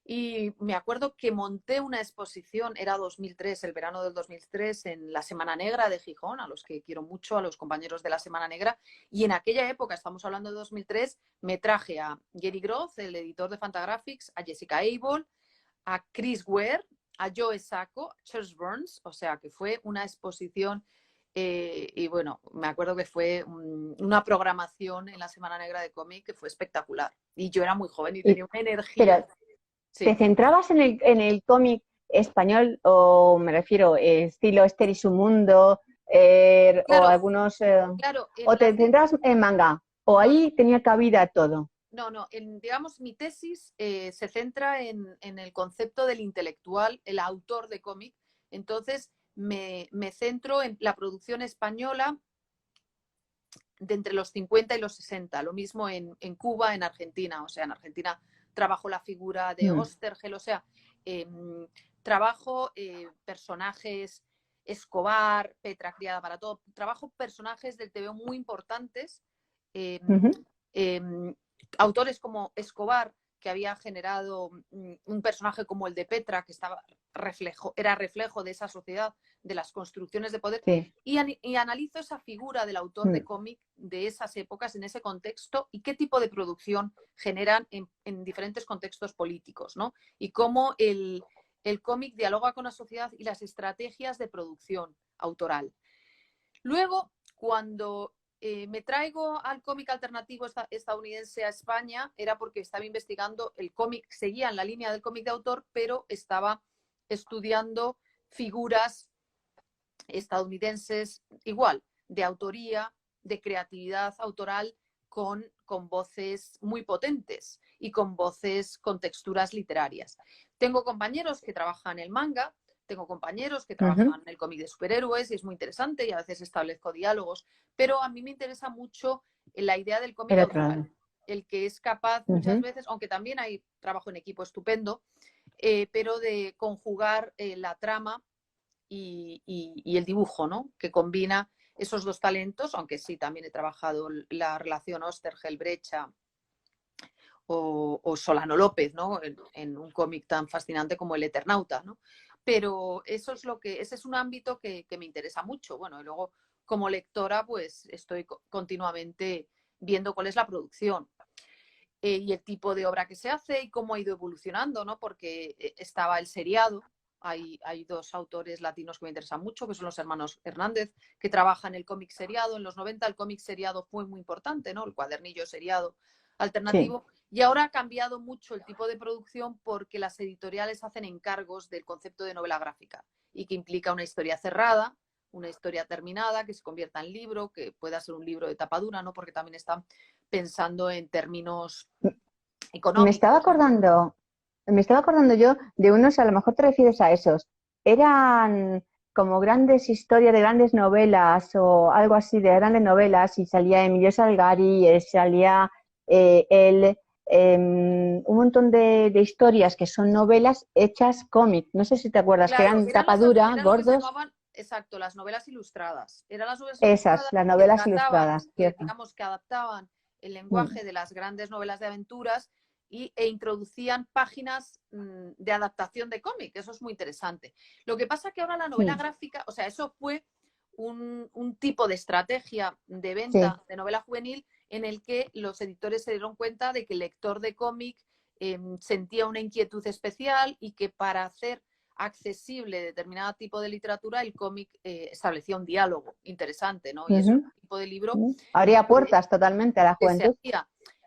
Y me acuerdo que monté una exposición, era 2003, el verano del 2003, en la Semana Negra de Gijón, a los que quiero mucho, a los compañeros de la Semana Negra. Y en aquella época, estamos hablando de 2003, me traje a Gary Groth, el editor de Fantagraphics, a Jessica Abel, a Chris Ware, a Joe Sacco, a Charles Burns, o sea que fue una exposición y bueno, me acuerdo que fue una programación en la Semana Negra de cómic que fue espectacular. Y yo era muy joven y tenía una energía. Pero, ¿te centrabas en el cómic español o me refiero estilo Esther y su mundo Claro, o algunos claro, o te centrabas en manga o ahí tenía cabida todo? No, digamos, mi tesis se centra en el concepto del intelectual, el autor de cómic. Entonces, me centro en la producción española de entre los 50 y los 60. Lo mismo en Cuba, en Argentina. O sea, en Argentina trabajo la figura de Ostergel. O sea, trabajo personajes, Escobar, Petra criada para todo. Trabajo personajes del TVO muy importantes. Autores como Escobar, que había generado un personaje como el de Petra, que era reflejo de esa sociedad, de las construcciones de poder, sí. y analizo esa figura del autor de cómic de esas épocas, en ese contexto, y qué tipo de producción generan en diferentes contextos políticos, ¿no? Y cómo el cómic dialoga con la sociedad y las estrategias de producción autoral. Luego, cuando me traigo al cómic alternativo estadounidense a España, era porque estaba investigando el cómic, seguía en la línea del cómic de autor, pero estaba estudiando figuras estadounidenses igual, de autoría, de creatividad autoral, con voces muy potentes y con voces con texturas literarias. Tengo compañeros que trabajan el manga, tengo compañeros que trabajan el cómic de superhéroes y es muy interesante y a veces establezco diálogos, pero a mí me interesa mucho la idea del cómic autoral, el que es capaz muchas veces, aunque también hay trabajo en equipo estupendo, pero de conjugar la trama y el dibujo, ¿no? Que combina esos dos talentos, aunque sí también he trabajado la relación Ostergel-Brecha o Solano López, ¿no? En un cómic tan fascinante como El Eternauta, ¿no? Pero ese es un ámbito que me interesa mucho. Bueno, y luego como lectora pues estoy continuamente viendo cuál es la producción y el tipo de obra que se hace y cómo ha ido evolucionando, ¿no? Porque estaba el seriado. Hay dos autores latinos que me interesan mucho, que son los hermanos Hernández, que trabajan el cómic seriado. En los 90 el cómic seriado fue muy importante, ¿no? El cuadernillo seriado alternativo. Sí. Y ahora ha cambiado mucho el tipo de producción porque las editoriales hacen encargos del concepto de novela gráfica y que implica una historia cerrada, una historia terminada, que se convierta en libro, que pueda ser un libro de tapa dura, ¿no? Porque también están pensando en términos económicos. Me estaba acordando yo de unos, a lo mejor te refieres a esos, eran como grandes historias de grandes novelas o algo así de grandes novelas y salía Emilio Salgari y salía un montón de historias que son novelas hechas cómic. No sé si te acuerdas, claro, que eran tapa dura, gordos. Exacto, las novelas ilustradas. Eran las novelas ilustradas. Esas, las novelas ilustradas. Digamos que adaptaban el lenguaje de las grandes novelas de aventuras e introducían páginas de adaptación de cómic. Eso es muy interesante. Lo que pasa que ahora la novela gráfica, o sea, eso fue un tipo de estrategia de venta de novela juvenil en el que los editores se dieron cuenta de que el lector de cómic sentía una inquietud especial y que para hacer accesible determinado tipo de literatura, el cómic establecía un diálogo interesante, ¿no? Y es un tipo de libro... Abría puertas totalmente a la juventud.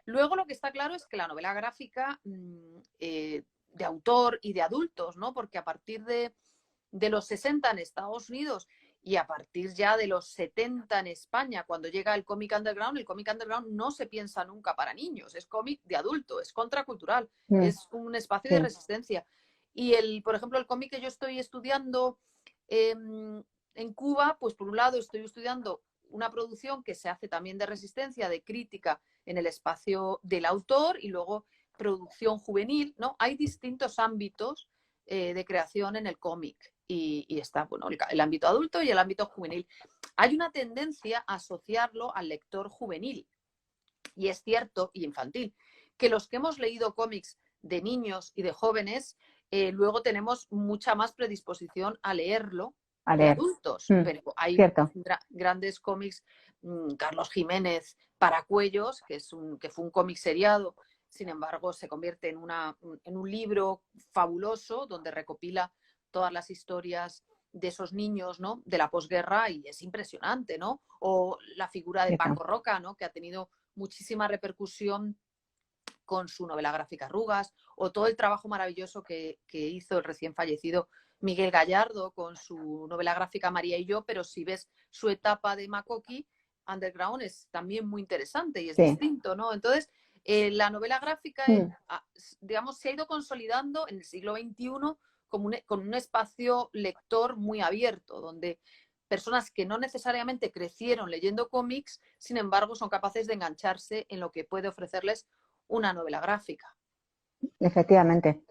Luego lo que está claro es que la novela gráfica de autor y de adultos, ¿no? Porque a partir de los 60 en Estados Unidos y a partir ya de los 70 en España, cuando llega el cómic underground no se piensa nunca para niños, es cómic de adulto, es contracultural, es un espacio de resistencia. Y por ejemplo, el cómic que yo estoy estudiando en Cuba, pues por un lado estoy estudiando una producción que se hace también de resistencia, de crítica en el espacio del autor y luego producción juvenil, ¿no? Hay distintos ámbitos de creación en el cómic y está, bueno, el ámbito adulto y el ámbito juvenil. Hay una tendencia a asociarlo al lector juvenil, y es cierto, y infantil, que los que hemos leído cómics de niños y de jóvenes, luego tenemos mucha más predisposición a leerlo de adultos, pero hay grandes cómics, Carlos Jiménez, Paracuellos, que fue un cómic seriado, sin embargo se convierte en un libro fabuloso donde recopila todas las historias de esos niños, ¿no?, de la posguerra, y es impresionante, ¿no? O la figura de Paco Roca, ¿no?, que ha tenido muchísima repercusión con su novela gráfica Arrugas, o todo el trabajo maravilloso que hizo el recién fallecido Miguel Gallardo con su novela gráfica María y yo, pero si ves su etapa de Makoki Underground es también muy interesante y es distinto, ¿no? Entonces, la novela gráfica, digamos, se ha ido consolidando en el siglo XXI con un espacio lector muy abierto, donde personas que no necesariamente crecieron leyendo cómics, sin embargo, son capaces de engancharse en lo que puede ofrecerles una novela gráfica. Efectivamente.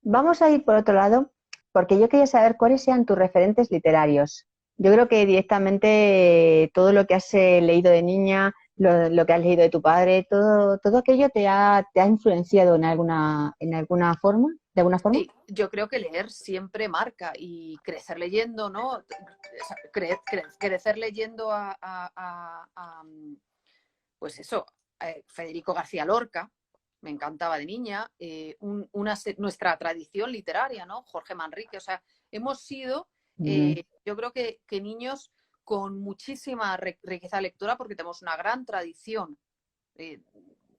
Vamos a ir por otro lado, porque yo quería saber cuáles sean tus referentes literarios. Yo creo que directamente todo lo que has leído de niña, lo que has leído de tu padre, todo aquello te ha influenciado en alguna forma, de alguna forma. Sí, yo creo que leer siempre marca, y crecer leyendo, ¿no? Crecer leyendo pues eso, Federico García Lorca, me encantaba de niña, nuestra tradición literaria, ¿no? Jorge Manrique, o sea, hemos sido, yo creo que niños con muchísima riqueza lectora, porque tenemos una gran tradición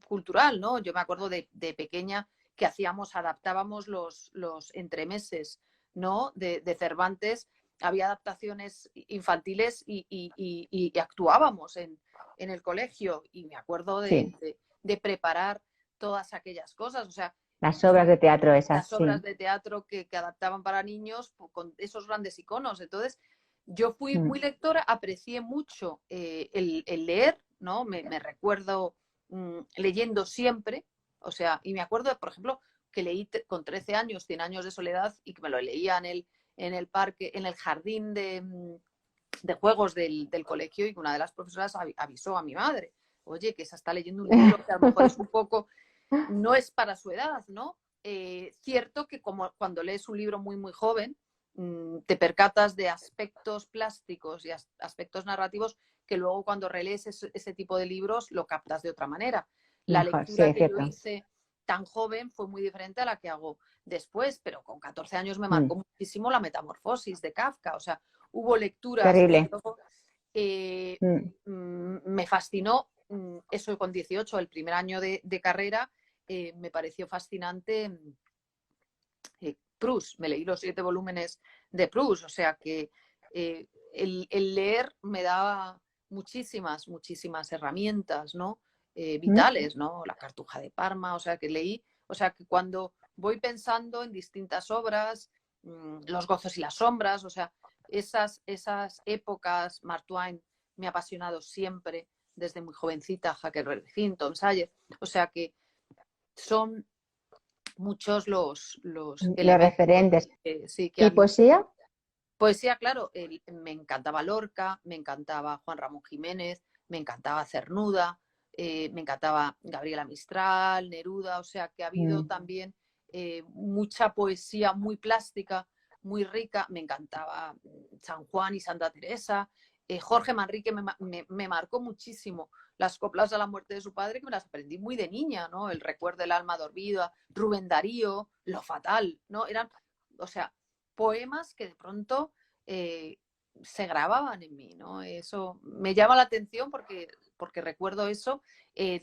cultural, ¿no? Yo me acuerdo de pequeña que adaptábamos los entremeses, ¿no?, de Cervantes. Había adaptaciones infantiles y actuábamos en el colegio, y me acuerdo de preparar todas aquellas cosas, o sea, las obras de teatro esas. Las obras de teatro que adaptaban para niños con esos grandes iconos. Entonces, yo fui muy lectora, aprecié mucho el leer, ¿no? Me recuerdo leyendo siempre, o sea, y me acuerdo, por ejemplo, que leí con 13 años 100 años de soledad, y que me lo leía en el parque, en el jardín de juegos del colegio, y una de las profesoras avisó a mi madre: oye, que esa está leyendo un libro que a lo mejor es un poco, no es para su edad, ¿no? Cierto que como cuando lees un libro muy, muy joven, te percatas de aspectos plásticos y aspectos narrativos que luego cuando relees ese tipo de libros lo captas de otra manera. La lectura que yo hice tan joven fue muy diferente a la que hago después, pero con 14 años me marcó muchísimo La Metamorfosis de Kafka. O sea, hubo lecturas terrible. Que luego, me fascinó. Eso con 18, el primer año de carrera, me pareció fascinante Proust. Me leí los 7 volúmenes de Proust, o sea que el leer me daba muchísimas herramientas, ¿no? Vitales, ¿no? La Cartuja de Parma, o sea que leí, o sea que cuando voy pensando en distintas obras, Los gozos y las sombras, o sea, esas épocas, Mark Twain me ha apasionado siempre desde muy jovencita, Huckleberry Finn, Tom Sawyer, o sea que son muchos los referentes. ¿Y poesía? Poesía, claro, me encantaba Lorca, me encantaba Juan Ramón Jiménez, me encantaba Cernuda, me encantaba Gabriela Mistral, Neruda, o sea que ha habido también mucha poesía muy plástica, muy rica. Me encantaba San Juan y Santa Teresa. Jorge Manrique me marcó muchísimo las coplas a la muerte de su padre, que me las aprendí muy de niña, ¿no? El recuerdo del alma dormida, Rubén Darío, Lo fatal, ¿no? Eran, o sea, poemas que de pronto se grababan en mí, ¿no? Eso me llama la atención porque recuerdo eso,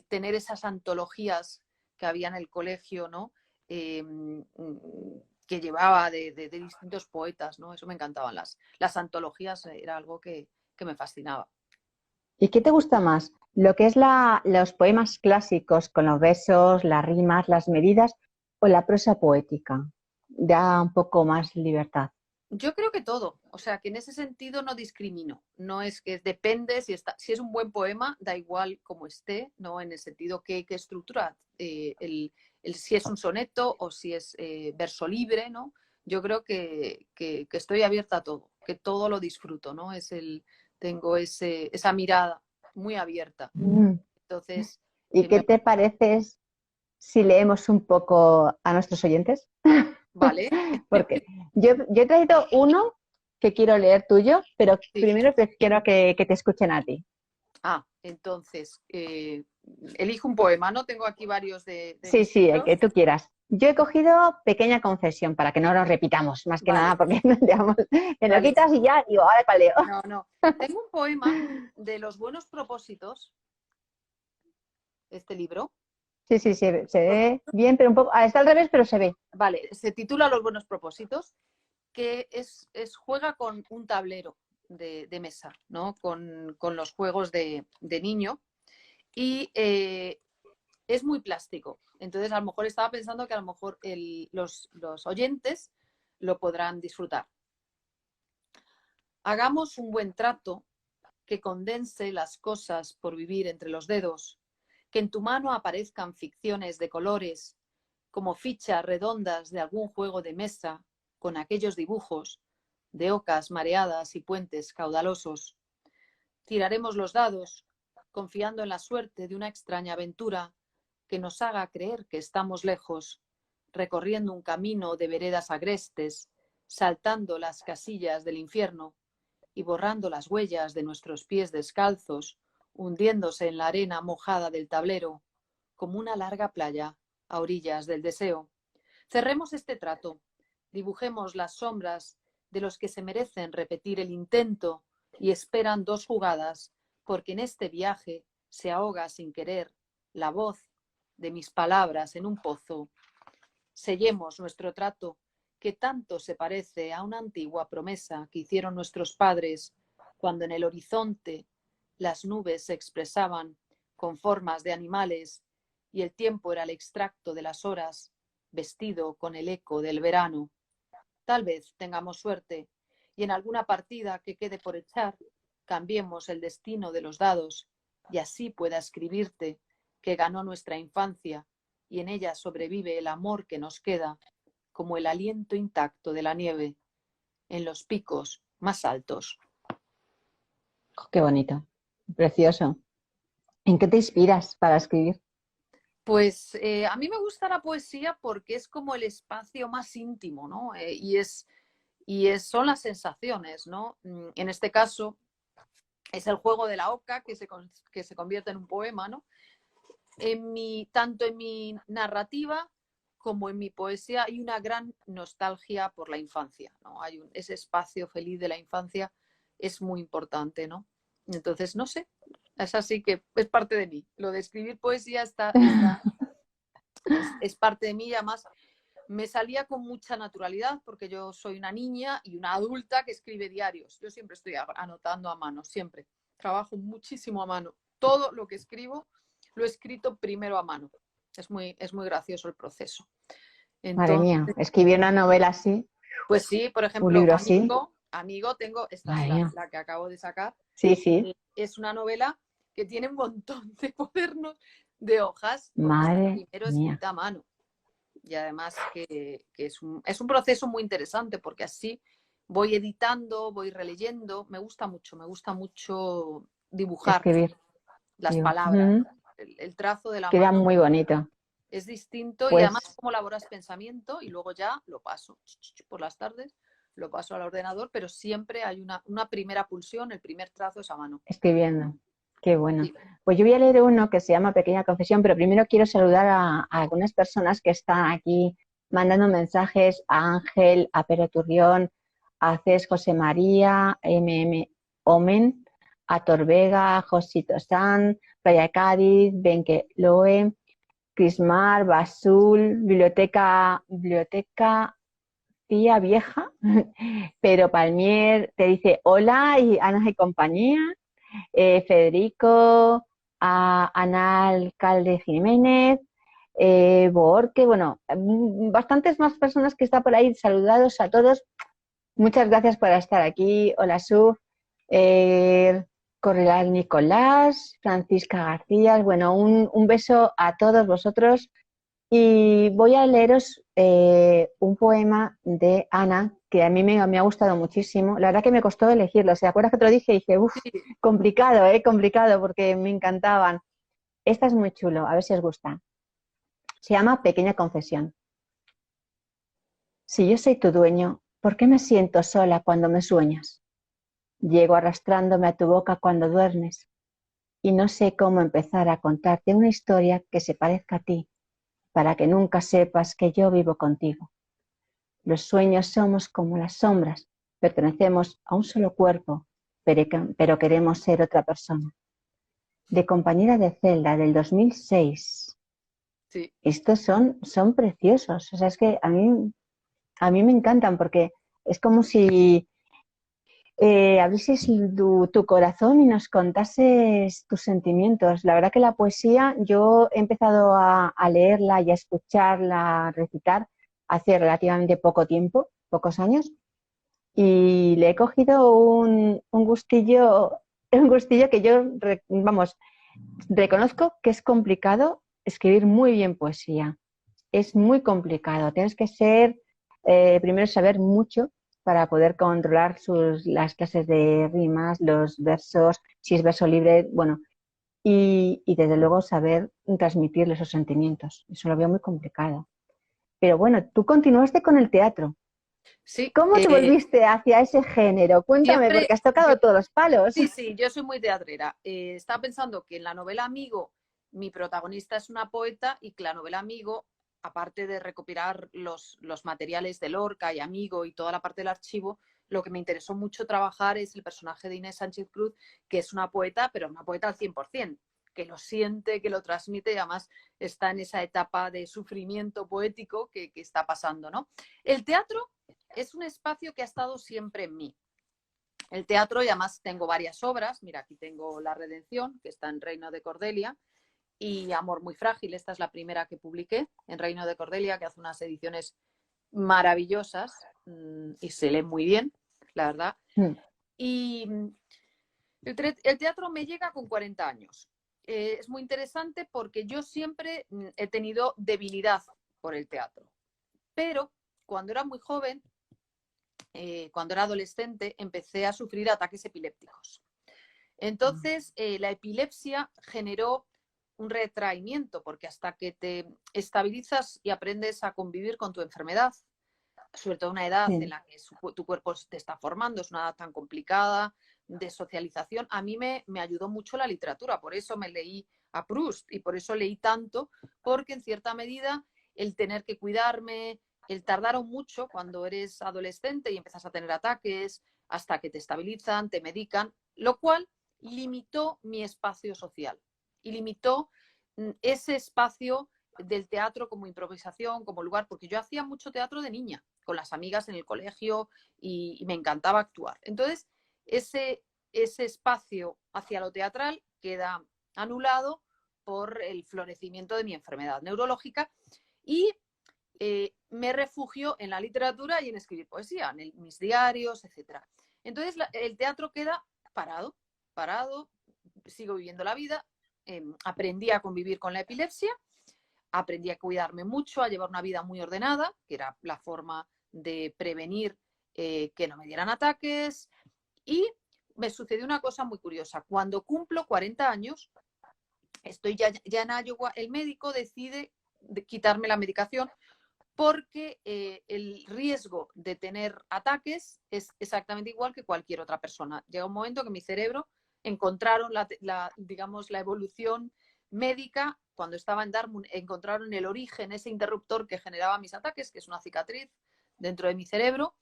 tener esas antologías que había en el colegio, ¿no? Que llevaba de distintos poetas, ¿no? Eso me encantaban. Las antologías era algo que me fascinaba. ¿Y qué te gusta más? ¿Lo que es los poemas clásicos con los versos, las rimas, las medidas, o la prosa poética? Da un poco más libertad. Yo creo que todo, o sea, que en ese sentido no discrimino, no es que depende si es un buen poema, da igual cómo esté, ¿no? En el sentido que estructura, si es un soneto o si es verso libre, ¿no? yo creo que estoy abierta a todo, que todo lo disfruto, ¿no? Tengo esa mirada muy abierta. Entonces, ¿y qué te parece si leemos un poco a nuestros oyentes? Vale. Porque yo he traído uno que quiero leer tuyo, pero primero quiero que te escuchen a ti. Entonces, elijo un poema, ¿no? Tengo aquí varios de Sí, el que tú quieras. Yo he cogido Pequeña confesión para que no lo repitamos, más que nada, porque me lo quitas y ya digo, ahora cuál leo. No. Tengo un poema de Los buenos propósitos, este libro. Sí, se ve bien, pero un poco... está al revés, pero se ve. Vale, se titula Los buenos propósitos, que juega con un tablero de mesa, ¿no? Con los juegos de niño. Y es muy plástico. Entonces, a lo mejor estaba pensando que a lo mejor los oyentes lo podrán disfrutar. Hagamos un buen trato que condense las cosas por vivir entre los dedos, que en tu mano aparezcan ficciones de colores, como fichas redondas de algún juego de mesa, con aquellos dibujos de ocas mareadas y puentes caudalosos. Tiraremos los dados, confiando en la suerte de una extraña aventura que nos haga creer que estamos lejos, recorriendo un camino de veredas agrestes, saltando las casillas del infierno y borrando las huellas de nuestros pies descalzos, hundiéndose en la arena mojada del tablero, como una larga playa a orillas del deseo. Cerremos este trato, dibujemos las sombras de los que se merecen repetir el intento y esperan 2 jugadas, porque en este viaje se ahoga sin querer la voz de mis palabras en un pozo. Sellemos nuestro trato, que tanto se parece a una antigua promesa que hicieron nuestros padres cuando en el horizonte las nubes se expresaban con formas de animales y el tiempo era el extracto de las horas, vestido con el eco del verano. Tal vez tengamos suerte y en alguna partida que quede por echar cambiemos el destino de los dados y así pueda escribirte que ganó nuestra infancia y en ella sobrevive el amor que nos queda, como el aliento intacto de la nieve en los picos más altos. Qué bonito, precioso. ¿En qué te inspiras para escribir? Pues a mí me gusta la poesía porque es como el espacio más íntimo, ¿no? Son las sensaciones, ¿no? En este caso es el juego de la oca que se convierte en un poema, ¿no? Tanto en mi narrativa como en mi poesía hay una gran nostalgia por la infancia, ¿no? Ese espacio feliz de la infancia es muy importante, ¿no? Entonces, no sé, es así que es parte de mí. Lo de escribir poesía es parte de mí y además me salía con mucha naturalidad porque yo soy una niña y una adulta que escribe diarios. Yo siempre estoy anotando a mano, siempre. Trabajo muchísimo a mano. Todo lo que escribo lo he escrito primero a mano. Es muy gracioso el proceso. Entonces, madre mía, escribir una novela así. Pues sí, por ejemplo, un libro así. Amigo, tengo esta la que acabo de sacar. Sí. Es una novela que tiene un montón de cuadernos de hojas. Madre primero mía. escrita a mano. Y además que es un proceso muy interesante porque así voy editando, voy releyendo. Me gusta mucho dibujar. Escribir. Las palabras, el trazo de la queda mano. Muy bonito. Es distinto pues... y además como elaboras pensamiento y luego ya lo paso por las tardes, lo paso al ordenador, pero siempre hay una primera pulsión, el primer trazo es a mano. Escribiendo. Qué bueno. Sí. Pues yo voy a leer uno que se llama Pequeña confesión, pero primero quiero saludar a algunas personas que están aquí mandando mensajes, a Ángel, a Pere Turrión, a Cés José María, MM Omen, a Torvega, Josito San, Playa Cádiz, Benque Loe, Crismar, Basul, Biblioteca Tía Vieja, Pedro Palmier, te dice hola y Ana y compañía, Federico, a Ana Alcalde Jiménez, Borque, bueno, bastantes más personas que están por ahí, saludados a todos, muchas gracias por estar aquí, hola Suf, Correal Nicolás, Francisca García, bueno, un beso a todos vosotros y voy a leeros un poema de Ana que a mí me ha gustado muchísimo. La verdad que me costó elegirlo. ¿Te acuerdas que te lo dije? Y dije, uff, complicado, complicado, porque me encantaban. Esta es muy chulo, a ver si os gusta. Se llama Pequeña confesión. Si yo soy tu dueño, ¿por qué me siento sola cuando me sueñas? Llego arrastrándome a tu boca cuando duermes y no sé cómo empezar a contarte una historia que se parezca a ti, para que nunca sepas que yo vivo contigo. Los sueños somos como las sombras, pertenecemos a un solo cuerpo, pero queremos ser otra persona. De Compañera de celda del 2006. Sí. Estos son preciosos. O sea, es que a mí me encantan porque es como si abrieses tu corazón y nos contases tus sentimientos. La verdad que la poesía, yo he empezado a leerla y a escucharla, a recitar, hace relativamente poco tiempo, pocos años, y le he cogido un gustillo que yo, reconozco que es complicado escribir muy bien poesía. Es muy complicado. Tienes que primero saber mucho para poder controlar las clases de rimas, los versos, si es verso libre, bueno, y desde luego saber transmitir esos sentimientos. Eso lo veo muy complicado. Pero bueno, tú continuaste con el teatro. Sí, ¿Cómo te volviste hacia ese género? Cuéntame, porque has tocado todos los palos. Sí, yo soy muy teatrera. Estaba pensando que en la novela Amigo mi protagonista es una poeta y que la novela Amigo, aparte de recopilar los materiales de Lorca y Amigo y toda la parte del archivo, lo que me interesó mucho trabajar es el personaje de Inés Sánchez Cruz, que es una poeta, pero una poeta al 100%, que lo siente, que lo transmite y además está en esa etapa de sufrimiento poético que está pasando, ¿no? El teatro es un espacio que ha estado siempre en mí. El teatro, y además tengo varias obras, mira, aquí tengo La Redención, que está en Reino de Cordelia, y Amor muy frágil, esta es la primera que publiqué en Reino de Cordelia, que hace unas ediciones maravillosas y se lee muy bien, la verdad. Y el teatro me llega con 40 años. Es muy interesante porque yo siempre he tenido debilidad por el teatro, pero cuando era muy joven, cuando era adolescente, empecé a sufrir ataques epilépticos. Entonces, la epilepsia generó un retraimiento, porque hasta que te estabilizas y aprendes a convivir con tu enfermedad, sobre todo una edad en la que tu cuerpo te está formando, es una edad tan complicada de socialización, a mí me ayudó mucho la literatura, por eso me leí a Proust y por eso leí tanto, porque en cierta medida el tener que cuidarme, el tardar mucho cuando eres adolescente y empiezas a tener ataques hasta que te estabilizan, te medican, lo cual limitó mi espacio social y limitó ese espacio del teatro como improvisación, como lugar, porque yo hacía mucho teatro de niña, con las amigas en el colegio y me encantaba actuar. Entonces, ese espacio hacia lo teatral queda anulado por el florecimiento de mi enfermedad neurológica y me refugio en la literatura y en escribir poesía, en mis diarios, etc. Entonces, el teatro queda parado, sigo viviendo la vida, aprendí a convivir con la epilepsia, aprendí a cuidarme mucho, a llevar una vida muy ordenada, que era la forma de prevenir que no me dieran ataques. Y me sucedió una cosa muy curiosa. Cuando cumplo 40 años, estoy ya en Iowa, el médico decide quitarme la medicación porque el riesgo de tener ataques es exactamente igual que cualquier otra persona. Llega un momento que mi cerebro encontraron digamos, la evolución médica. Cuando estaba en Dartmouth encontraron el origen, ese interruptor que generaba mis ataques, que es una cicatriz dentro de mi cerebro.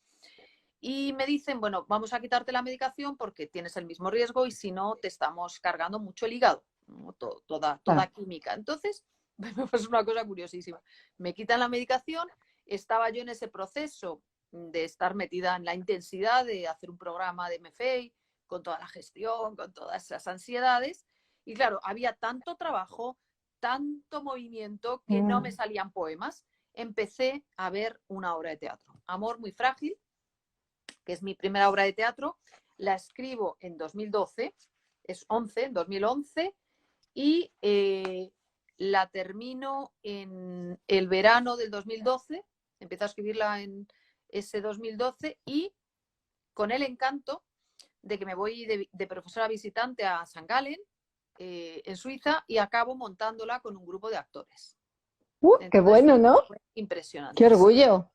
Y me dicen, bueno, vamos a quitarte la medicación porque tienes el mismo riesgo y si no, te estamos cargando mucho el hígado, ¿no? Toda química. Entonces, es una cosa curiosísima. Me quitan la medicación, estaba yo en ese proceso de estar metida en la intensidad de hacer un programa de MFA, con toda la gestión, con todas esas ansiedades. Y claro, había tanto trabajo, tanto movimiento que no me salían poemas. Empecé a ver una obra de teatro, Amor muy frágil, que es mi primera obra de teatro. La escribo en 2012, es 2011, y la termino en el verano del 2012 empecé a escribirla en ese 2012 y con el encanto de que me voy de profesora visitante a St. Gallen, en Suiza, y acabo montándola con un grupo de actores. Entonces, qué bueno, ¿no? Fue impresionante. Qué orgullo.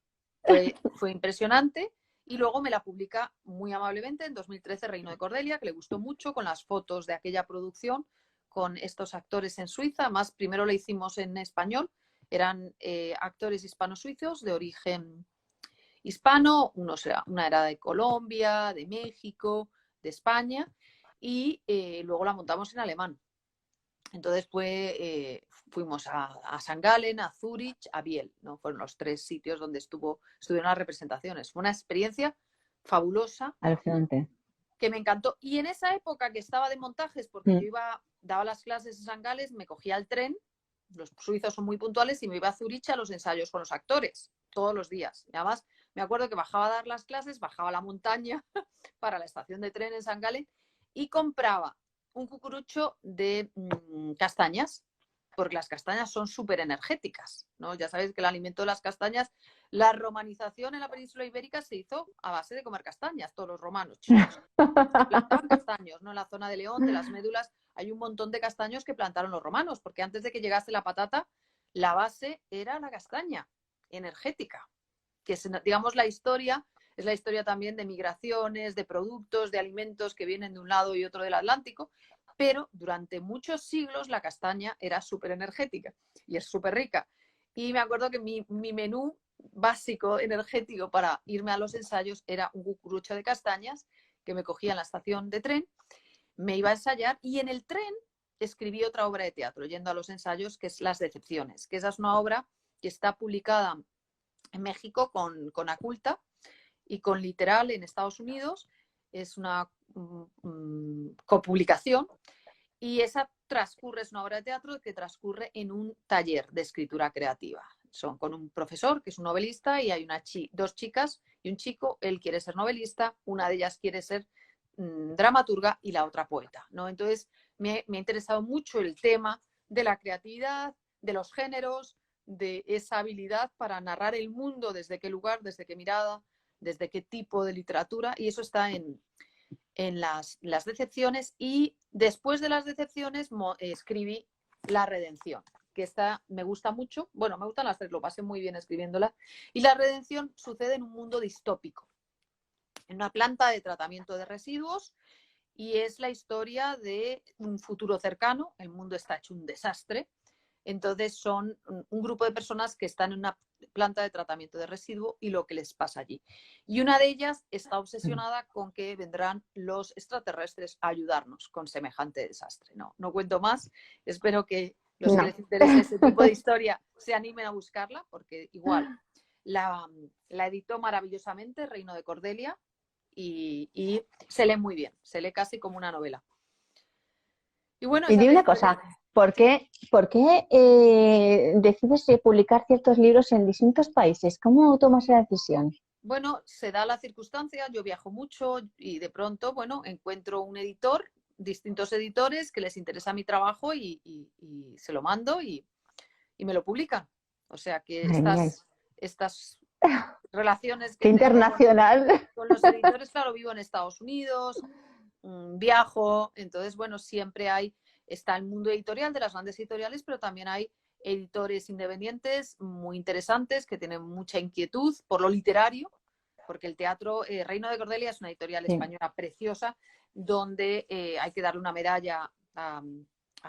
Fue impresionante. Y luego me la publica muy amablemente en 2013 Reino de Cordelia, que le gustó mucho, con las fotos de aquella producción con estos actores en Suiza. Además, primero la hicimos en español. Eran actores hispano-suizos de origen hispano. Una era de Colombia, de México, de España. Y luego la montamos en alemán. Entonces fuimos a St. Gallen, a Zúrich, a Biel, ¿no? Fueron los 3 sitios donde estuvieron las representaciones. Fue una experiencia fabulosa. Alucinante. Que me encantó. Y en esa época que estaba de montajes, porque yo daba las clases en St. Gallen, me cogía el tren, los suizos son muy puntuales, y me iba a Zúrich a los ensayos con los actores, todos los días. Y además, me acuerdo que bajaba a dar las clases, bajaba a la montaña para la estación de tren en St. Gallen y compraba un cucurucho de castañas, porque las castañas son súper energéticas, ¿no? Ya sabéis que el alimento de las castañas, la romanización en la península ibérica se hizo a base de comer castañas, todos los romanos, chicos. Plantaban castaños, ¿no? En la zona de León, de las Médulas, hay un montón de castaños que plantaron los romanos, porque antes de que llegase la patata, la base era la castaña energética, que es, digamos, la historia. Es la historia también de migraciones, de productos, de alimentos que vienen de un lado y otro del Atlántico, pero durante muchos siglos la castaña era súper energética y es súper rica. Y me acuerdo que mi menú básico energético para irme a los ensayos era un cucurucho de castañas que me cogía en la estación de tren, me iba a ensayar y en el tren escribí otra obra de teatro, yendo a los ensayos, que es Las Decepciones, que esa es una obra que está publicada en México con Aculta y con Literal en Estados Unidos. Es una copublicación y esa es una obra de teatro que transcurre en un taller de escritura creativa. Son con un profesor que es un novelista y hay 2 chicas y un chico. Él quiere ser novelista, una de ellas quiere ser dramaturga y la otra poeta, ¿no? Entonces me ha interesado mucho el tema de la creatividad, de los géneros, de esa habilidad para narrar el mundo, desde qué lugar, desde qué mirada, desde qué tipo de literatura, y eso está en las Decepciones. Y después de Las Decepciones escribí La Redención, que esta me gusta mucho. Bueno, me gustan las 3, lo pasé muy bien escribiéndola. Y La Redención sucede en un mundo distópico, en una planta de tratamiento de residuos, y es la historia de un futuro cercano. El mundo está hecho un desastre. Entonces son un grupo de personas que están en una planta de tratamiento de residuos y lo que les pasa allí. Y una de ellas está obsesionada con que vendrán los extraterrestres a ayudarnos con semejante desastre. No cuento más. Espero que los que les interese ese tipo de historia se animen a buscarla, porque igual la editó maravillosamente Reino de Cordelia y se lee muy bien. Se lee casi como una novela. Y bueno, y dime una cosa, ¿por qué decides publicar ciertos libros en distintos países? ¿Cómo tomas la decisión? Bueno, se da la circunstancia, yo viajo mucho y de pronto, bueno, encuentro un editor, distintos editores que les interesa mi trabajo y se lo mando y me lo publican. O sea que estas relaciones que internacional con los editores, claro, vivo en Estados Unidos, viajo, entonces, bueno, siempre está el mundo editorial de las grandes editoriales, pero también hay editores independientes muy interesantes que tienen mucha inquietud por lo literario, porque el teatro, Reino de Cordelia es una editorial española preciosa, donde hay que darle una medalla a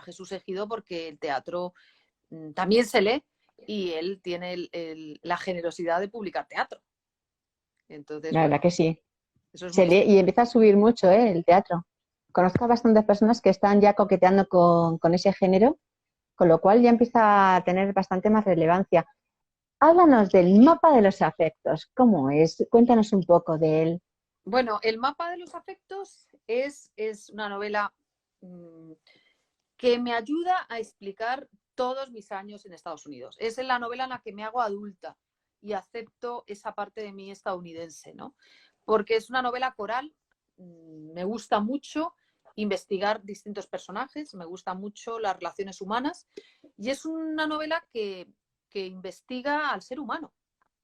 Jesús Ejido, porque el teatro también se lee y él tiene la generosidad de publicar teatro. Entonces, la verdad que sí. Eso es se lee y empieza a subir mucho el teatro. Conozco a bastantes personas que están ya coqueteando con ese género, con lo cual ya empieza a tener bastante más relevancia. Háblanos del mapa de los afectos. ¿Cómo es? Cuéntanos un poco de él. Bueno, el mapa de los afectos es una novela que me ayuda a explicar todos mis años en Estados Unidos. Es la novela en la que me hago adulta y acepto esa parte de mí estadounidense, ¿no? Porque es una novela coral. Me gusta mucho investigar distintos personajes, me gusta mucho las relaciones humanas y es una novela que investiga al ser humano.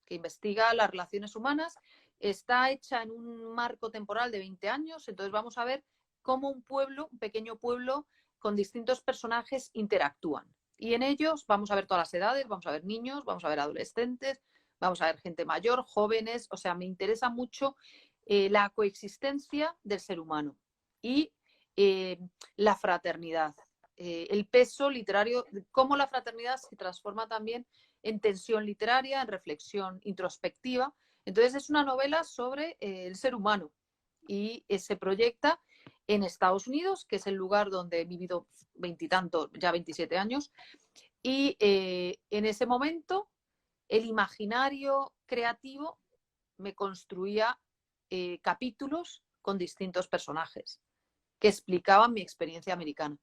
que investiga las relaciones humanas. Está hecha en un marco temporal de 20 años, entonces vamos a ver cómo un pueblo, un pequeño pueblo, con distintos personajes interactúan. Y en ellos vamos a ver todas las edades, vamos a ver niños, vamos a ver adolescentes, vamos a ver gente mayor, jóvenes. O sea, me interesa mucho la coexistencia del ser humano y la fraternidad. El peso literario, cómo la fraternidad se transforma también en tensión literaria, en reflexión introspectiva. Entonces es una novela sobre el ser humano y se proyecta en Estados Unidos, que es el lugar donde he vivido veintitantos, ya 27 años, y en ese momento el imaginario creativo me construía capítulos con distintos personajes que explicaban mi experiencia americana.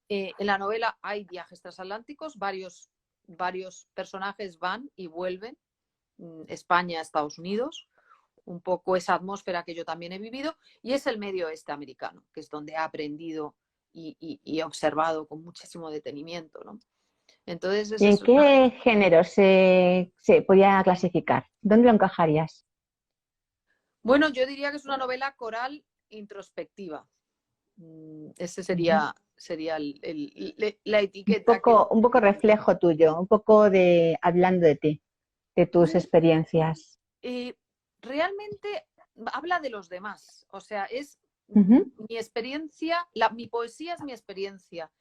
En la novela hay viajes transatlánticos, varios personajes van y vuelven, España, Estados Unidos, un poco esa atmósfera que yo también he vivido, y es el medio oeste americano, que es donde he aprendido y he observado con muchísimo detenimiento, ¿no? Entonces, ¿Y en qué género se podía clasificar? ¿Dónde lo encajarías? Bueno, yo diría que es una novela coral introspectiva. Ese sería la etiqueta. Un poco reflejo tuyo, un poco hablando de ti, de tus experiencias. Realmente habla de los demás. O sea, es mi experiencia, mi poesía es mi experiencia.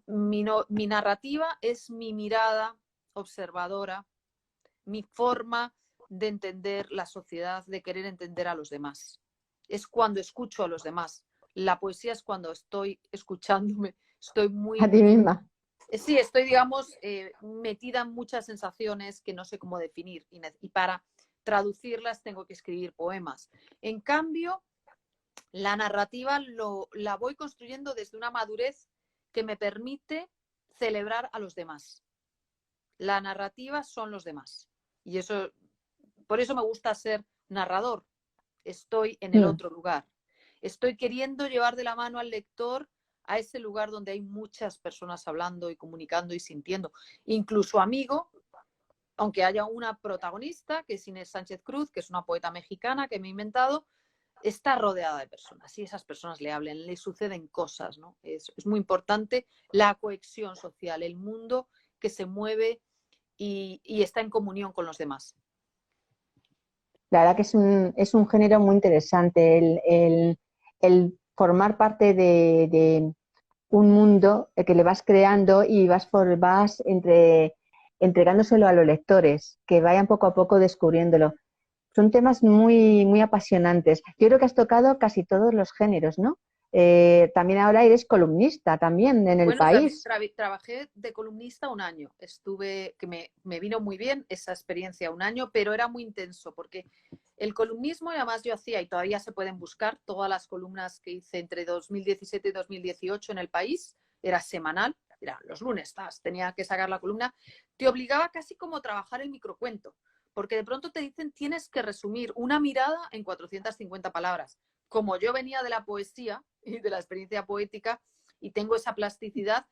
Mi narrativa es mi mirada observadora, mi forma de entender la sociedad, de querer entender a los demás. Es cuando escucho a los demás. La poesía es cuando estoy escuchándome, estoy muy... A ti misma. Sí, estoy, digamos, metida en muchas sensaciones que no sé cómo definir y para traducirlas tengo que escribir poemas. En cambio, la narrativa la voy construyendo desde una madurez que me permite celebrar a los demás. La narrativa son los demás. Y por eso me gusta ser narrador. Estoy en el otro lugar. Estoy queriendo llevar de la mano al lector a ese lugar donde hay muchas personas hablando y comunicando y sintiendo. Incluso amigo, aunque haya una protagonista, que es Inés Sánchez Cruz, que es una poeta mexicana que me he inventado, está rodeada de personas y esas personas le hablen, le suceden cosas, ¿no? Es muy importante la cohesión social, el mundo que se mueve y está en comunión con los demás. La verdad que es un género muy interesante el formar parte de un mundo que le vas creando y vas entregándoselo a los lectores, que vayan poco a poco descubriéndolo. Son temas muy, muy apasionantes. Yo creo que has tocado casi todos los géneros, ¿no? También ahora eres columnista también en El País. Trabajé de columnista un año. Que me vino muy bien esa experiencia un año, pero era muy intenso porque el columnismo, y además yo hacía, y todavía se pueden buscar, todas las columnas que hice entre 2017 y 2018 en El País, era semanal, era los lunes, tenía que sacar la columna, te obligaba casi como a trabajar el microcuento, porque de pronto te dicen tienes que resumir una mirada en 450 palabras. Como yo venía de la poesía y de la experiencia poética y tengo esa plasticidad,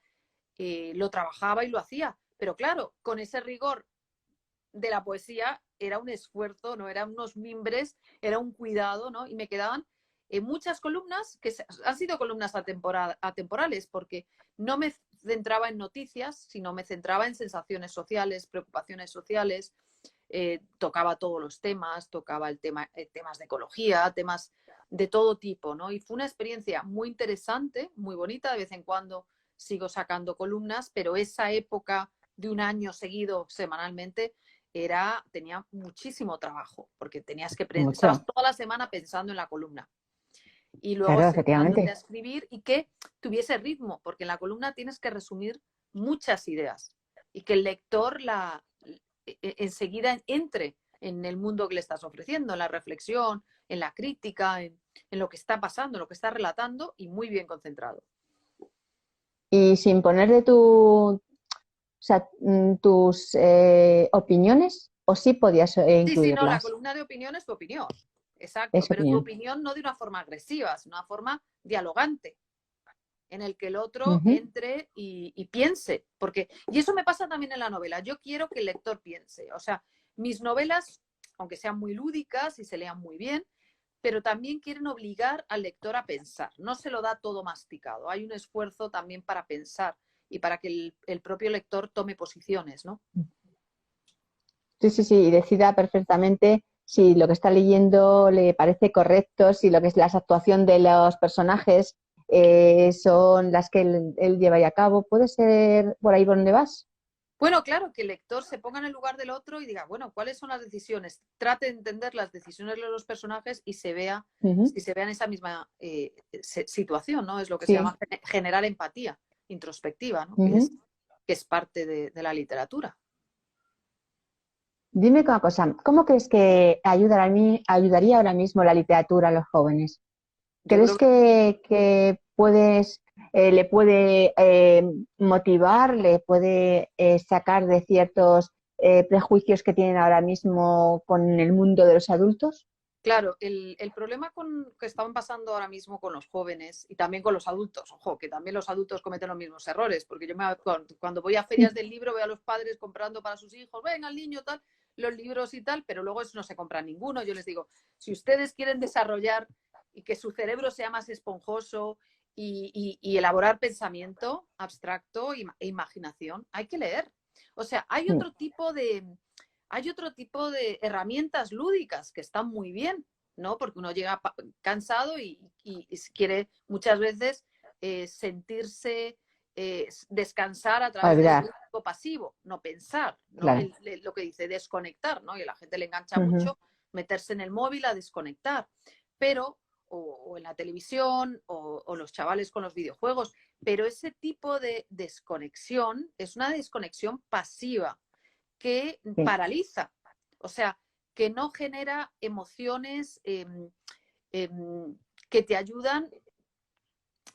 lo trabajaba y lo hacía. Pero claro, con ese rigor de la poesía era un esfuerzo, no eran unos mimbres, era un cuidado, ¿no? Y me quedaban muchas columnas que han sido columnas atemporales porque no me centraba en noticias, sino me centraba en sensaciones sociales, preocupaciones sociales, tocaba todos los temas, tocaba temas de ecología, temas de todo tipo, ¿no? Y fue una experiencia muy interesante, muy bonita. De vez en cuando sigo sacando columnas, pero esa época de un año seguido semanalmente tenía muchísimo trabajo, porque tenías que pensar toda la semana pensando en la columna. Y luego sentándote a escribir y que tuviese ritmo, porque en la columna tienes que resumir muchas ideas y que el lector enseguida entre en el mundo que le estás ofreciendo, en la reflexión, en la crítica, en lo que está pasando, en lo que está relatando y muy bien concentrado. Y sin poner de tus opiniones, ¿o sí podías incluirlas? Sí, no, la columna de opinión es tu opinión. Exacto, pero tu opinión no de una forma agresiva, sino de una forma dialogante. en el que el otro entre y piense. Y eso me pasa también en la novela. Yo quiero que el lector piense. O sea, mis novelas, aunque sean muy lúdicas y se lean muy bien, pero también quieren obligar al lector a pensar. No se lo da todo masticado. Hay un esfuerzo también para pensar y para que el propio lector tome posiciones, ¿no? Sí, sí, sí, y decida perfectamente si lo que está leyendo le parece correcto, si lo que es la actuación de los personajes son las que él lleva a cabo. ¿Puede ser por ahí por donde vas? Bueno, claro, que el lector se ponga en el lugar del otro y diga, bueno, ¿cuáles son las decisiones? Trate de entender las decisiones de los personajes y se vea, si se vea en esa misma situación, ¿no? Es lo que se llama generar empatía introspectiva, ¿no? Que es parte de la literatura. Dime una cosa, ¿cómo crees que ayudaría ahora mismo la literatura a los jóvenes? ¿Crees que le puede motivar, le puede sacar de ciertos prejuicios que tienen ahora mismo con el mundo de los adultos? Claro, el problema que están pasando ahora mismo con los jóvenes y también con los adultos, ojo, que también los adultos cometen los mismos errores, porque cuando voy a ferias del libro veo a los padres comprando para sus hijos, venga el niño, tal, los libros y tal, pero luego eso no se compra ninguno. Yo les digo, si ustedes quieren desarrollar y que su cerebro sea más esponjoso y elaborar pensamiento abstracto e imaginación, hay que leer. O sea, hay otro tipo de herramientas lúdicas que están muy bien, ¿no? Porque uno llega cansado y quiere muchas veces sentirse, descansar a través del lúdico pasivo, no pensar, ¿no? Claro. Lo que dice desconectar, ¿no? Y a la gente le engancha mucho meterse en el móvil a desconectar, pero o en la televisión o los chavales con los videojuegos, pero ese tipo de desconexión es una desconexión pasiva que paraliza, o sea, que no genera emociones que te ayudan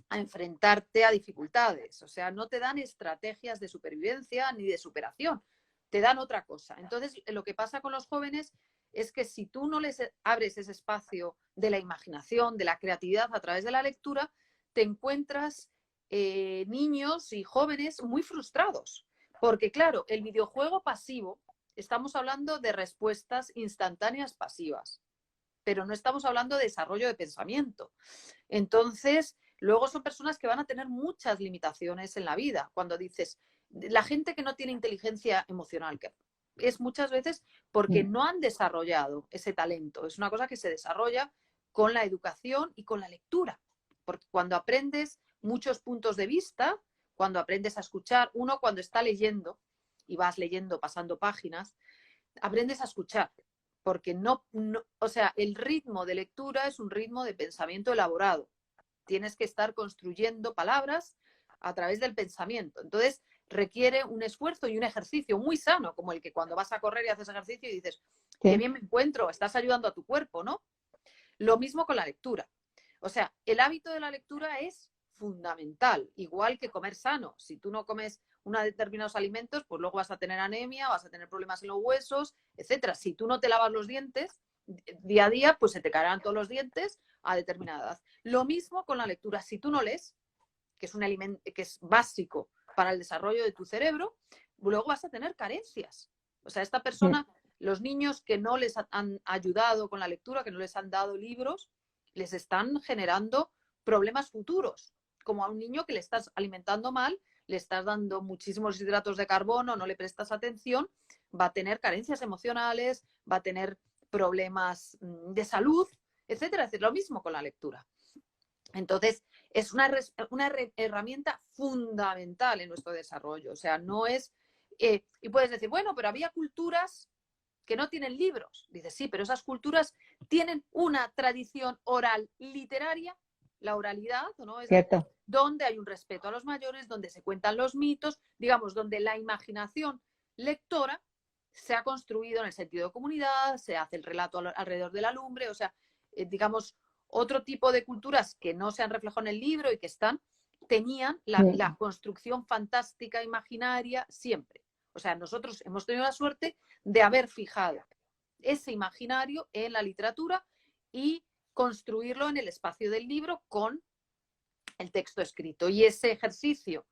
a enfrentarte a dificultades, o sea, no te dan estrategias de supervivencia ni de superación, te dan otra cosa. Entonces, lo que pasa con los jóvenes es que si tú no les abres ese espacio de la imaginación, de la creatividad a través de la lectura, te encuentras niños y jóvenes muy frustrados. Porque, claro, el videojuego pasivo, estamos hablando de respuestas instantáneas pasivas, pero no estamos hablando de desarrollo de pensamiento. Entonces, luego son personas que van a tener muchas limitaciones en la vida. Cuando dices, la gente que no tiene inteligencia emocional, que es muchas veces porque no han desarrollado ese talento. Es una cosa que se desarrolla con la educación y con la lectura. Porque cuando aprendes muchos puntos de vista, cuando aprendes a escuchar, uno cuando está leyendo y vas leyendo, pasando páginas, aprendes a escuchar, porque o sea, el ritmo de lectura es un ritmo de pensamiento elaborado. Tienes que estar construyendo palabras a través del pensamiento. Entonces, requiere un esfuerzo y un ejercicio muy sano, como el que cuando vas a correr y haces ejercicio y dices, qué bien me encuentro, estás ayudando a tu cuerpo, ¿no? Lo mismo con la lectura. O sea, el hábito de la lectura es fundamental, igual que comer sano. Si tú no comes determinados alimentos, pues luego vas a tener anemia, vas a tener problemas en los huesos, etcétera. Si tú no te lavas los dientes día a día, pues se te caerán todos los dientes a determinada edad. Lo mismo con la lectura. Si tú no lees, que es un alimento que es básico para el desarrollo de tu cerebro, luego vas a tener carencias. O sea, esta persona, los niños que no les han ayudado con la lectura, que no les han dado libros, les están generando problemas futuros. Como a un niño que le estás alimentando mal, le estás dando muchísimos hidratos de carbono, no le prestas atención, va a tener carencias emocionales, va a tener problemas de salud, etcétera, etcétera. Lo mismo con la lectura. Entonces, es una herramienta fundamental en nuestro desarrollo. O sea, no es... y puedes decir, bueno, pero había culturas que no tienen libros. Dices, sí, pero esas culturas tienen una tradición oral literaria, la oralidad, ¿no? Es donde hay un respeto a los mayores, donde se cuentan los mitos, digamos, donde la imaginación lectora se ha construido en el sentido de comunidad, se hace el relato alrededor de la lumbre, o sea, digamos, otro tipo de culturas que no se han reflejado en el libro y que tenían la construcción fantástica, imaginaria, siempre. O sea, nosotros hemos tenido la suerte de haber fijado ese imaginario en la literatura y construirlo en el espacio del libro con el texto escrito. Y ese ejercicio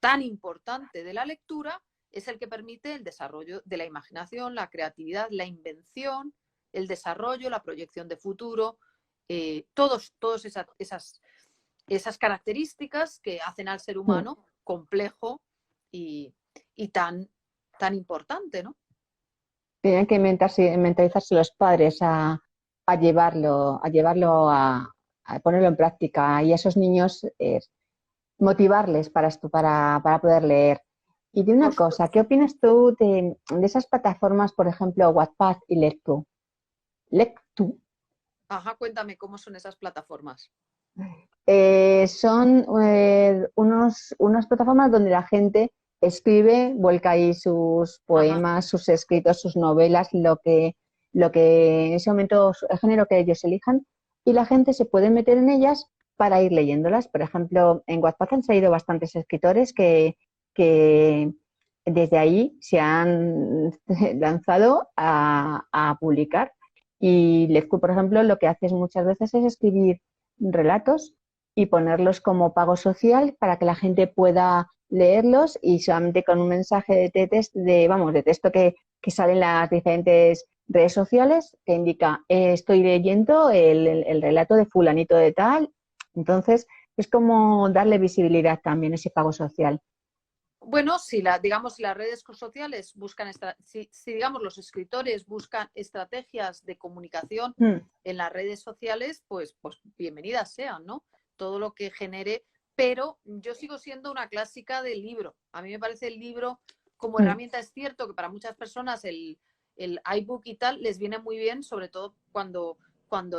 tan importante de la lectura es el que permite el desarrollo de la imaginación, la creatividad, la invención, el desarrollo, la proyección de futuro, todas esas características que hacen al ser humano complejo y tan importante, ¿no? Tienen que mentalizarse los padres a llevarlo, a ponerlo en práctica, y a esos niños motivarles para poder leer. Y de una cosa, ¿qué opinas tú de esas plataformas, por ejemplo, Wattpad y Lectu? Ajá, cuéntame cómo son esas plataformas. Son unas plataformas donde la gente escribe, vuelca ahí sus poemas, sus escritos, sus novelas, lo que en ese momento, el género que ellos elijan, y la gente se puede meter en ellas para ir leyéndolas. Por ejemplo, en Wattpad han salido bastantes escritores que desde ahí se han lanzado a publicar. Y Lectu, por ejemplo, lo que hace muchas veces es escribir relatos y ponerlos como pago social para que la gente pueda leerlos, y solamente con un mensaje de texto que sale en las diferentes redes sociales que indica estoy leyendo el relato de fulanito de tal. Entonces es como darle visibilidad también a ese pago social. Bueno, si digamos las redes sociales buscan, si digamos los escritores buscan estrategias de comunicación en las redes sociales, pues bienvenidas sean, ¿no? Todo lo que genere, pero yo sigo siendo una clásica del libro. A mí me parece el libro como herramienta. Es cierto que para muchas personas el iBook y tal les viene muy bien, sobre todo cuando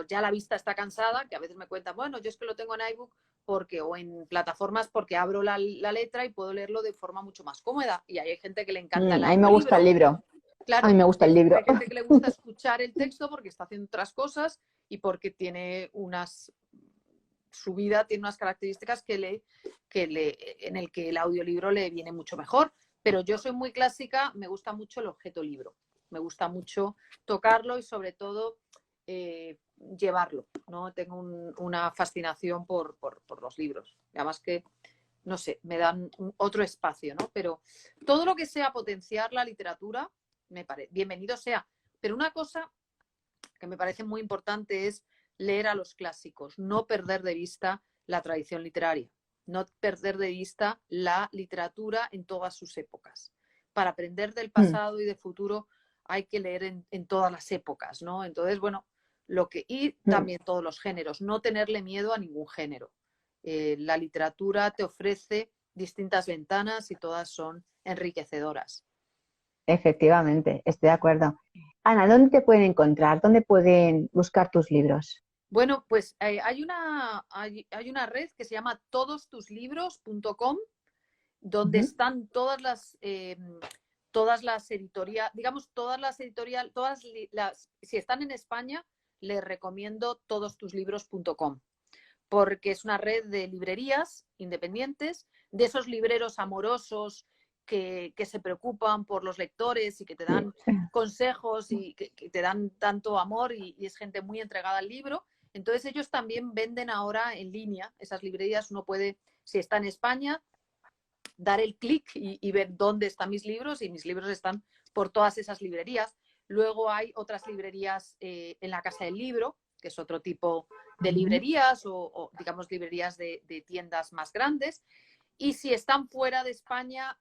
ya la vista está cansada, que a veces me cuentan, bueno, yo es que lo tengo en iBook o en plataformas porque abro la letra y puedo leerlo de forma mucho más cómoda. Y hay gente que le encanta el A mí me gusta el libro. Claro, a mí me gusta el libro. Hay gente que le gusta escuchar el texto porque está haciendo otras cosas y porque tiene su vida tiene unas características en el que el audiolibro le viene mucho mejor. Pero yo soy muy clásica, me gusta mucho el objeto libro. Me gusta mucho tocarlo y sobre todo llevarlo, ¿no? Tengo una fascinación por los libros. Además que, no sé, me dan otro espacio, ¿no? Pero todo lo que sea potenciar la literatura, me parece bienvenido sea. Pero una cosa que me parece muy importante es leer a los clásicos, no perder de vista la tradición literaria, no perder de vista la literatura en todas sus épocas. Para aprender del pasado y del futuro hay que leer en todas las épocas, ¿no? Entonces, bueno, y también todos los géneros, no tenerle miedo a ningún género. La literatura te ofrece distintas ventanas y todas son enriquecedoras. Efectivamente, estoy de acuerdo. Ana, ¿dónde te pueden encontrar? ¿Dónde pueden buscar tus libros? Bueno, pues hay una red que se llama todostuslibros.com, donde están todas las editoriales, digamos, si están en España, les recomiendo todostuslibros.com, porque es una red de librerías independientes, de esos libreros amorosos que se preocupan por los lectores y que te dan consejos y que te dan tanto amor y es gente muy entregada al libro. Entonces ellos también venden ahora en línea esas librerías. Uno puede, si está en España, dar el clic y ver dónde están mis libros, y mis libros están por todas esas librerías. Luego hay otras librerías en la Casa del Libro, que es otro tipo de librerías o digamos librerías de tiendas más grandes. Y si están fuera de España,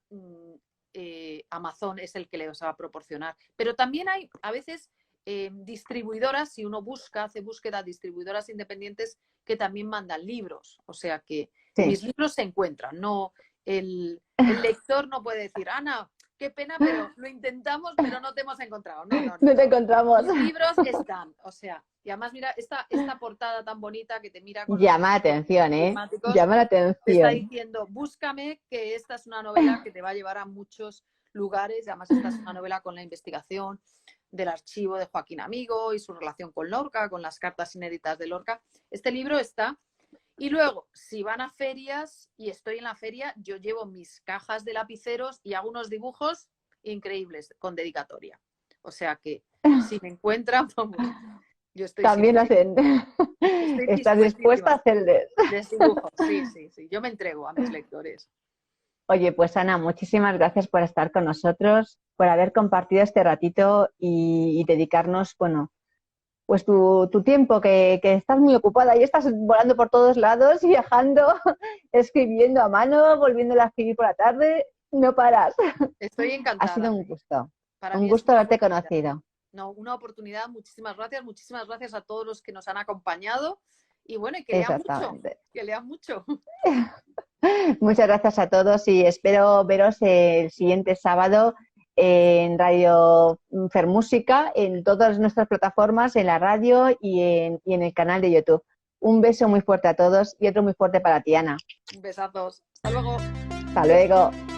Amazon es el que les va a proporcionar. Pero también hay a veces distribuidoras, si uno hace búsqueda, distribuidoras independientes que también mandan libros. O sea que mis libros se encuentran, no... El lector no puede decir, Ana, qué pena, pero lo intentamos, pero no te hemos encontrado. No te encontramos. Los libros están, o sea, y además mira esta portada tan bonita que te mira con llama la atención, llama la atención. Te está diciendo, búscame, que esta es una novela que te va a llevar a muchos lugares. Además, esta es una novela con la investigación del archivo de Joaquín Amigo y su relación con Lorca, con las cartas inéditas de Lorca. Este libro está... Y luego, si van a ferias y estoy en la feria, yo llevo mis cajas de lapiceros y hago unos dibujos increíbles con dedicatoria. O sea que si me encuentran, Yo estoy También siempre- hacen. estoy Estás dispuesta a hacerles. Les dibujo, sí, sí, sí. Yo me entrego a mis lectores. Oye, pues Ana, muchísimas gracias por estar con nosotros, por haber compartido este ratito y dedicarnos, bueno, pues tu tiempo, que estás muy ocupada y estás volando por todos lados, viajando, escribiendo a mano, volviendo a escribir por la tarde, no paras. Estoy encantada. Ha sido un gusto. Para Un mí es gusto una haberte oportunidad. conocido. No, una oportunidad. Muchísimas gracias a todos los que nos han acompañado. Y bueno, y que lean mucho, Exactamente. que lean mucho. Muchas gracias a todos y espero veros el siguiente sábado en Radio Fermúsica, en todas nuestras plataformas, en la radio y en el canal de YouTube. Un beso muy fuerte a todos y otro muy fuerte para ti, Ana. Un besazos. Hasta luego. Hasta luego.